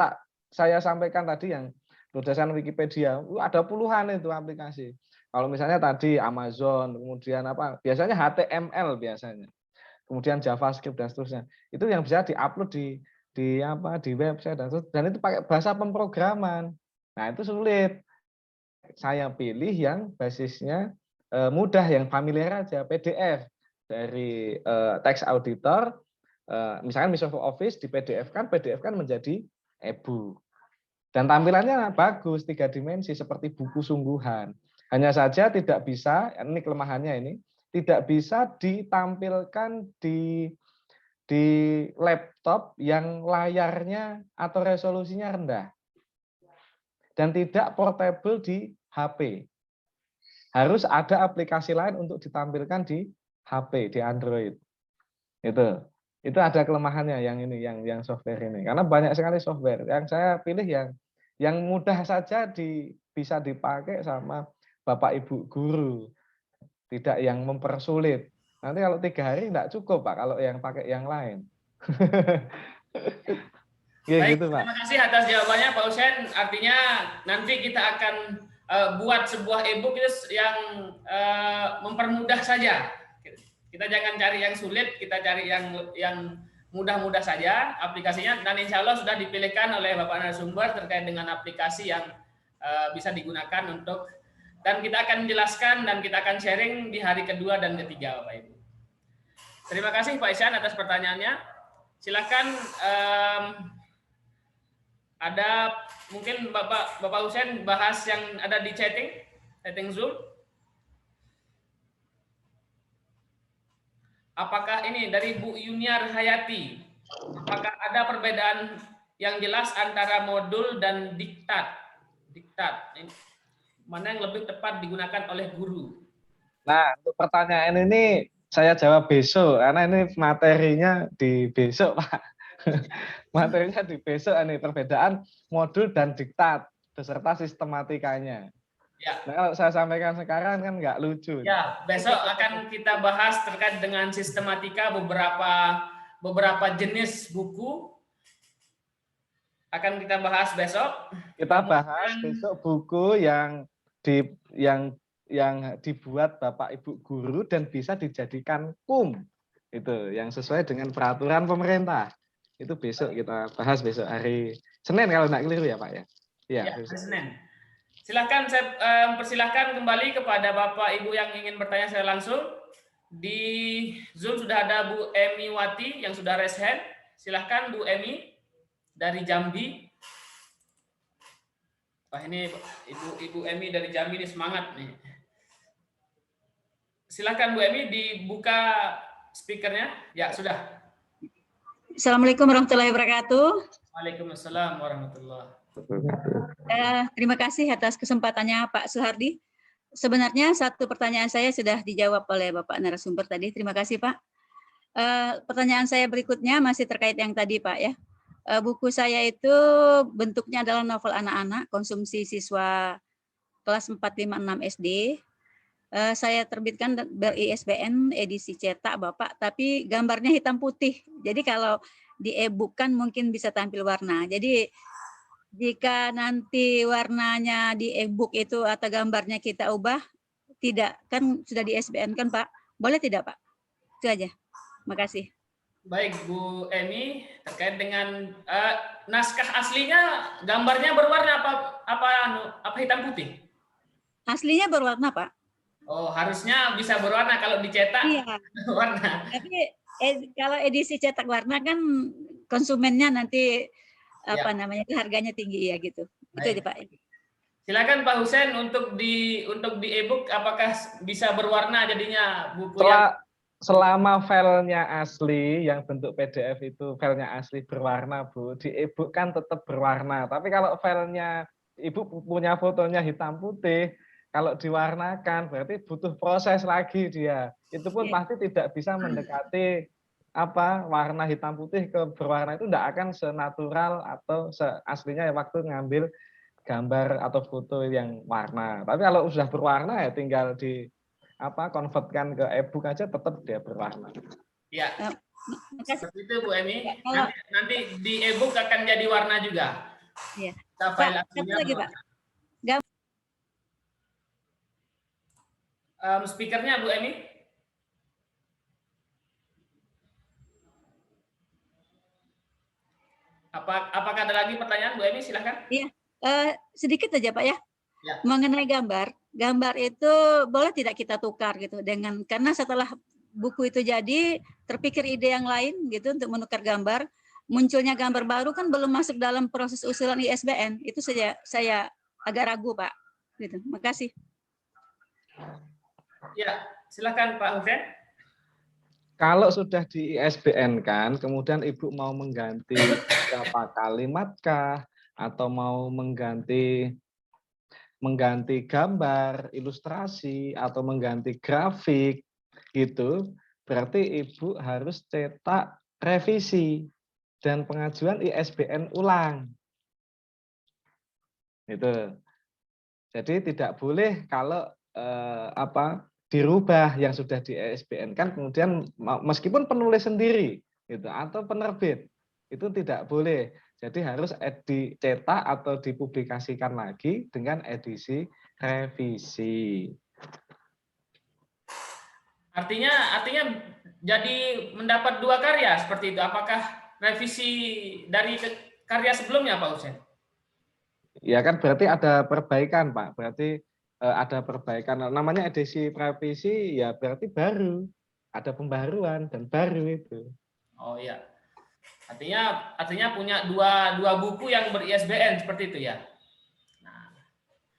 saya sampaikan tadi yang berdasarkan Wikipedia, ada puluhan itu aplikasi. Kalau misalnya tadi Amazon, kemudian biasanya HTML biasanya. Kemudian JavaScript dan seterusnya. Itu yang bisa diupload di website dan itu pakai bahasa pemrograman. Nah, itu sulit. Saya pilih yang basisnya mudah, yang familiar aja, PDF dari text editor, misalkan Microsoft Office di PDF kan menjadi e-book. Dan tampilannya bagus, 3 dimensi seperti buku sungguhan. Hanya saja tidak bisa, ini kelemahannya ini, tidak bisa ditampilkan di laptop yang layarnya atau resolusinya rendah. Dan tidak portable di HP. Harus ada aplikasi lain untuk ditampilkan di HP, di Android. Itu ada kelemahannya yang ini, yang software ini. Karena banyak sekali software. Yang saya pilih yang mudah saja bisa dipakai sama Bapak Ibu guru. Tidak yang mempersulit. Nanti kalau 3 hari enggak cukup, Pak, kalau yang pakai yang lain. Ya, baik, gitu, Pak. terima kasih atas jawabannya Pak Husein. Artinya nanti kita akan buat sebuah e-book yang mempermudah saja. Kita jangan cari yang sulit, kita cari yang mudah-mudah saja aplikasinya. Dan insya Allah sudah dipilihkan oleh Bapak narasumber terkait dengan aplikasi yang bisa digunakan untuk, dan kita akan jelaskan dan kita akan sharing di hari kedua dan ketiga, Bapak Ibu. Terima kasih Pak Ihsan atas pertanyaannya. Silakan ada mungkin Bapak Husein bahas yang ada di chatting Zoom. Apakah ini dari Bu Yuniar Hayati? Apakah ada perbedaan yang jelas antara modul dan diktat? Mana yang lebih tepat digunakan oleh guru? Nah, untuk pertanyaan ini saya jawab besok, karena ini materinya di besok, Pak. Materinya di besok, ini perbedaan modul dan diktat, beserta sistematikanya. Ya. Nah, kalau saya sampaikan sekarang kan nggak lucu. Ya, besok akan kita bahas terkait dengan sistematika beberapa jenis buku. Akan kita bahas besok. Kita bahas besok buku yang dibuat Bapak Ibu guru dan bisa dijadikan KUM. Itu yang sesuai dengan peraturan pemerintah. Itu besok kita bahas, besok hari Senin kalau nggak keliru ya, Pak ya. Ya, hari Senin. Silakan saya persilahkan kembali kepada Bapak Ibu yang ingin bertanya secara langsung. Di Zoom sudah ada Bu Emi Wati yang sudah raise hand. Silahkan Bu Emi dari Jambi. Wah, ini Ibu Emi dari Jambi ini semangat nih. Silakan Bu Emi dibuka speakernya. Ya, sudah. Assalamualaikum warahmatullahi wabarakatuh. Waalaikumsalam warahmatullahi Terima kasih atas kesempatannya Pak Suhardi. Sebenarnya satu pertanyaan saya sudah dijawab oleh Bapak narasumber tadi. Terima kasih Pak. Pertanyaan saya berikutnya masih terkait yang tadi Pak ya. Buku saya itu bentuknya adalah novel anak-anak, konsumsi siswa kelas 4, 5, 6 SD. Saya terbitkan ber-ISBN edisi cetak Bapak, tapi gambarnya hitam putih. Jadi kalau di e-book kan mungkin bisa tampil warna. Jadi jika nanti warnanya di e-book itu atau gambarnya kita ubah, tidak kan sudah di ISBN kan Pak? Boleh tidak Pak? Itu aja. Makasih. Baik Bu Emi, terkait dengan naskah aslinya gambarnya berwarna apa hitam putih? Aslinya berwarna Pak. Oh, harusnya bisa berwarna kalau dicetak. Iya. Warna. Tapi kalau edisi cetak warna kan konsumennya nanti apa namanya harganya tinggi ya gitu. Itu aja Pak. Silakan Pak Husen untuk di e-book apakah bisa berwarna jadinya buku yang selama filenya asli yang bentuk PDF itu filenya asli berwarna Bu, di e-book kan tetap berwarna. Tapi kalau filenya Ibu punya fotonya hitam putih, kalau diwarnakan berarti butuh proses lagi dia. Itu pun pasti tidak bisa mendekati apa warna hitam putih ke berwarna, itu tidak akan senatural atau seaslinya waktu ngambil gambar atau foto yang warna. Tapi kalau sudah berwarna ya tinggal di konvertkan ke e-book aja, tetap dia berwarna. Ya, seperti itu Bu Emi. Nanti di e-book akan jadi warna juga. Iya. File Pak, satu lagi Pak. Speakernya Bu Emi. Apakah ada lagi pertanyaan Bu Emi? Silakan. Iya, sedikit aja Pak ya. Ya. Mengenai gambar itu boleh tidak kita tukar gitu karena setelah buku itu jadi terpikir ide yang lain gitu untuk menukar gambar, munculnya gambar baru kan belum masuk dalam proses usulan ISBN. Itu saja saya agak ragu Pak. Gitu. Makasih. Ya, silakan Pak Husen. Kalau sudah di ISBN kan, kemudian Ibu mau mengganti beberapa kalimat kah, atau mau mengganti gambar, ilustrasi, atau mengganti grafik, gitu, berarti Ibu harus cetak revisi dan pengajuan ISBN ulang. Itu. Jadi tidak boleh kalau dirubah yang sudah di ISBN kan, kemudian meskipun penulis sendiri, gitu, atau penerbit, itu tidak boleh. Jadi harus dicetak atau dipublikasikan lagi dengan edisi revisi. Artinya jadi mendapat dua karya seperti itu. Apakah revisi dari karya sebelumnya Pak Husen? Ya kan berarti ada perbaikan Pak. Berarti ada perbaikan. Namanya edisi revisi ya berarti baru. Ada pembaruan dan baru itu. Oh iya. Artinya punya dua buku yang ber-ISBN seperti itu ya. Nah.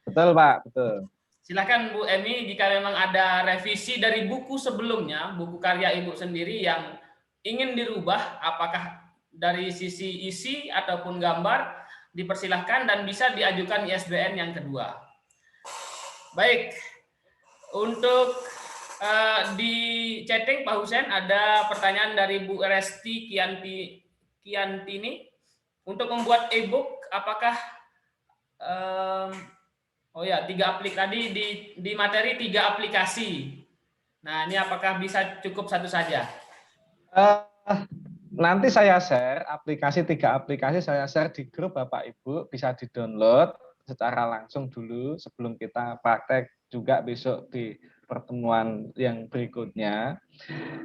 Betul Pak, betul. Silakan Bu Emi, jika memang ada revisi dari buku sebelumnya, buku karya Ibu sendiri yang ingin dirubah, apakah dari sisi isi ataupun gambar, dipersilahkan dan bisa diajukan ISBN yang kedua. Baik, untuk di chatting Pak Husen ada pertanyaan dari Bu Resti Kiantini. Untuk membuat e-book, apakah 3 aplikasi di materi 3 aplikasi. Nah, ini apakah bisa cukup satu saja? Nanti saya share 3 aplikasi saya share di grup Bapak Ibu, bisa di-download secara langsung dulu sebelum kita praktek juga besok di pertemuan yang berikutnya.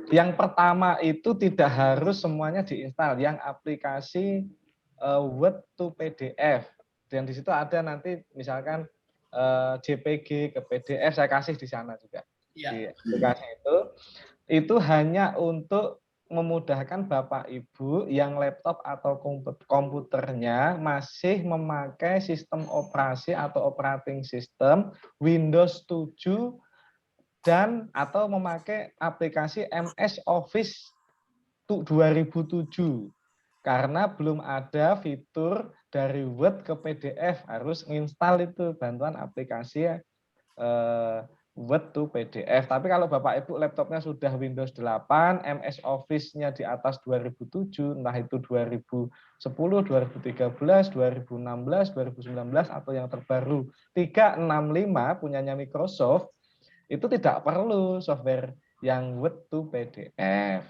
Yang pertama itu tidak harus semuanya diinstal, yang aplikasi Word to PDF. Dan di situ ada nanti misalkan JPG ke PDF, saya kasih di sana juga. Ya. Di aplikasi itu hanya untuk memudahkan Bapak Ibu yang laptop atau komputernya masih memakai sistem operasi atau operating system Windows 7 dan atau memakai aplikasi MS Office 2007. Karena belum ada fitur dari Word ke PDF, harus install itu bantuan aplikasi Word to PDF. Tapi kalau Bapak Ibu laptopnya sudah Windows 8, MS Office-nya di atas 2007, entah itu 2010, 2013, 2016, 2019, atau yang terbaru 365 punyanya Microsoft, itu tidak perlu software yang Word to PDF.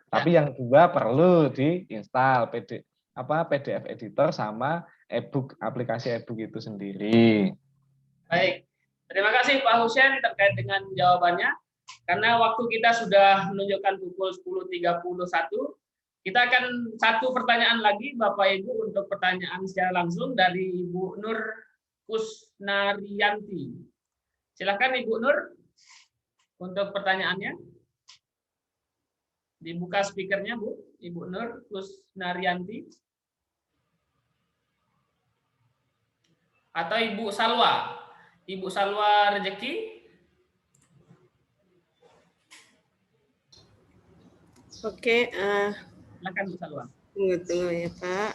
Tapi yang dua perlu diinstal PDF editor sama e-book, aplikasi e-book itu sendiri. Baik, terima kasih Pak Husen terkait dengan jawabannya. Karena waktu kita sudah menunjukkan pukul 10.31, kita akan satu pertanyaan lagi Bapak Ibu untuk pertanyaan secara langsung dari Ibu Nur Kusnarianti. Silakan Ibu Nur untuk pertanyaannya. Dibuka speakernya Bu, Ibu Nur Kusnarianti. atau Ibu Salwa? Ibu Salwa Rezeki. Oke, Silakan Bu Salwa. tunggu ya Pak.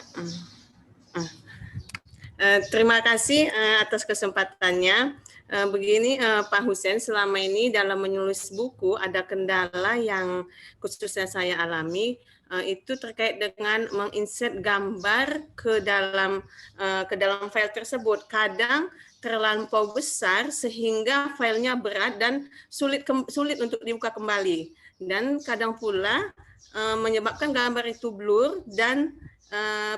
Terima kasih atas kesempatannya. Begini Pak Husen, selama ini dalam menulis buku ada kendala yang khususnya saya alami, itu terkait dengan menginsert gambar ke dalam file tersebut. Kadang terlampau besar sehingga filenya berat dan sulit untuk dibuka kembali. Dan kadang pula menyebabkan gambar itu blur dan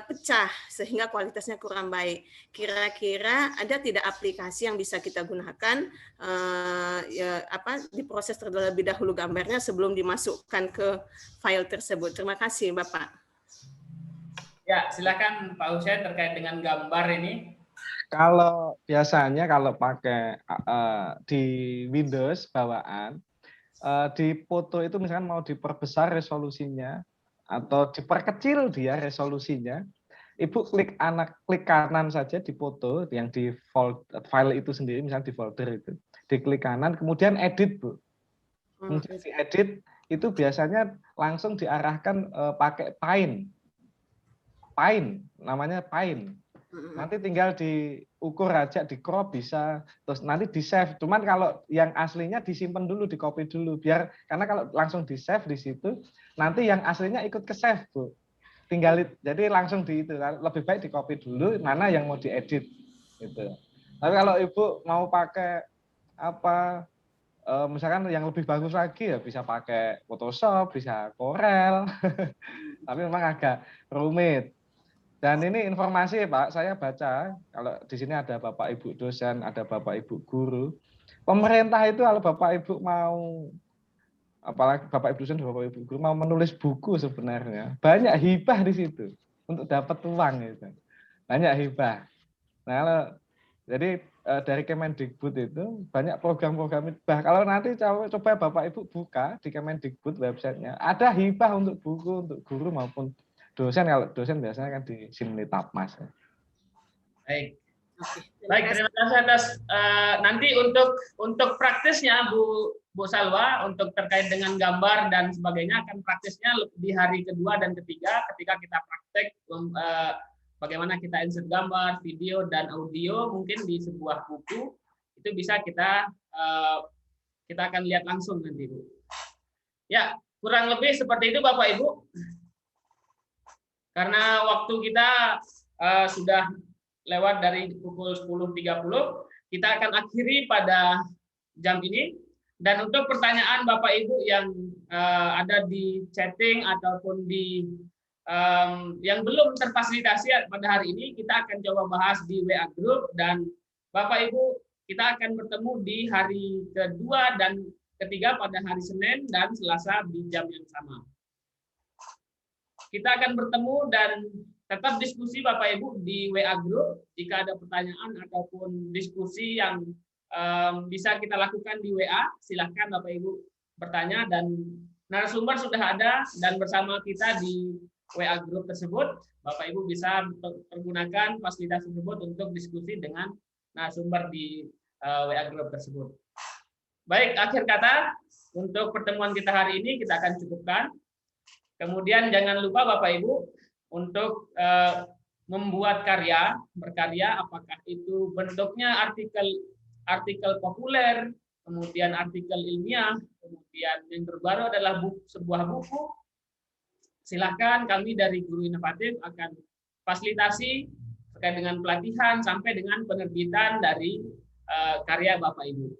pecah sehingga kualitasnya kurang baik. Kira-kira ada tidak aplikasi yang bisa kita gunakan diproses terlebih dahulu gambarnya sebelum dimasukkan ke file tersebut. Terima kasih Bapak. Ya, silakan Pak Husen terkait dengan gambar ini. Kalau biasanya kalau pakai di Windows bawaan, di foto itu misalkan mau diperbesar resolusinya atau diperkecil dia resolusinya, Ibu klik kanan saja di foto yang di file itu sendiri, misalnya di folder itu, diklik kanan, kemudian edit Bu. Kemudian diedit itu biasanya langsung diarahkan pakai Paint, namanya Paint. Nanti tinggal diukur aja, di crop bisa, terus nanti di save. Cuman kalau yang aslinya disimpan dulu, di copy dulu, biar karena kalau langsung di save di situ, nanti yang aslinya ikut ke save Bu. Tinggal jadi langsung di itu, lebih baik di copy dulu mana yang mau diedit gitu. Tapi kalau Ibu mau pakai apa, misalkan yang lebih bagus lagi ya bisa pakai Photoshop, bisa Corel, tapi memang agak rumit. Dan ini informasi Pak, saya baca, kalau di sini ada Bapak Ibu dosen, ada Bapak Ibu guru. Pemerintah itu kalau Bapak Ibu mau, apalagi Bapak Ibu dosen, Bapak Ibu guru mau menulis buku sebenarnya, banyak hibah di situ untuk dapat uang itu. Banyak hibah. Nah, jadi dari Kemendikbud itu banyak program-program hibah. Kalau nanti coba Bapak Ibu buka di Kemendikbud websitenya, ada hibah untuk buku, untuk guru maupun dosen. Kalau dosen biasanya kan di Simnitapmas. Baik. Baik, terima kasih atas nanti untuk praktisnya Bu Salwa, untuk terkait dengan gambar dan sebagainya akan praktisnya di hari kedua dan ketiga ketika kita praktek bagaimana kita insert gambar, video dan audio mungkin di sebuah buku itu bisa kita akan lihat langsung nanti Bu. Ya, kurang lebih seperti itu Bapak Ibu. Karena waktu kita sudah lewat dari pukul 10.30, kita akan akhiri pada jam ini. Dan untuk pertanyaan Bapak Ibu yang ada di chatting ataupun di yang belum terfasilitasi pada hari ini, kita akan coba bahas di WA Group. Dan Bapak Ibu, kita akan bertemu di hari kedua dan ketiga pada hari Senin dan Selasa di jam yang sama. Kita akan bertemu dan tetap diskusi Bapak Ibu di WA Group. Jika ada pertanyaan ataupun diskusi yang bisa kita lakukan di WA, silahkan Bapak Ibu bertanya dan narasumber sudah ada dan bersama kita di WA Group tersebut. Bapak Ibu bisa pergunakan fasilitas tersebut untuk diskusi dengan narasumber di WA Group tersebut. Baik, akhir kata untuk pertemuan kita hari ini kita akan cukupkan. Kemudian jangan lupa Bapak Ibu untuk membuat berkarya, apakah itu bentuknya artikel populer, kemudian artikel ilmiah, kemudian yang terbaru adalah sebuah buku. Silahkan kami dari Guru Inovatif akan fasilitasi terkait dengan pelatihan sampai dengan penerbitan dari karya Bapak Ibu.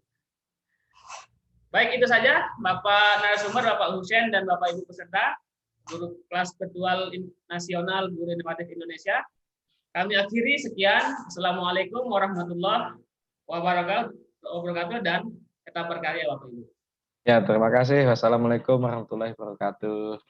Baik, itu saja Bapak narasumber, Bapak Husen dan Bapak Ibu peserta Guru Kelas Virtual Nasional Guru Inovatif Indonesia. Kami akhiri sekian. Assalamualaikum warahmatullahi wabarakatuh dan tetap berkarya Bapak Ibu. Ya, terima kasih. Wassalamualaikum warahmatullahi wabarakatuh.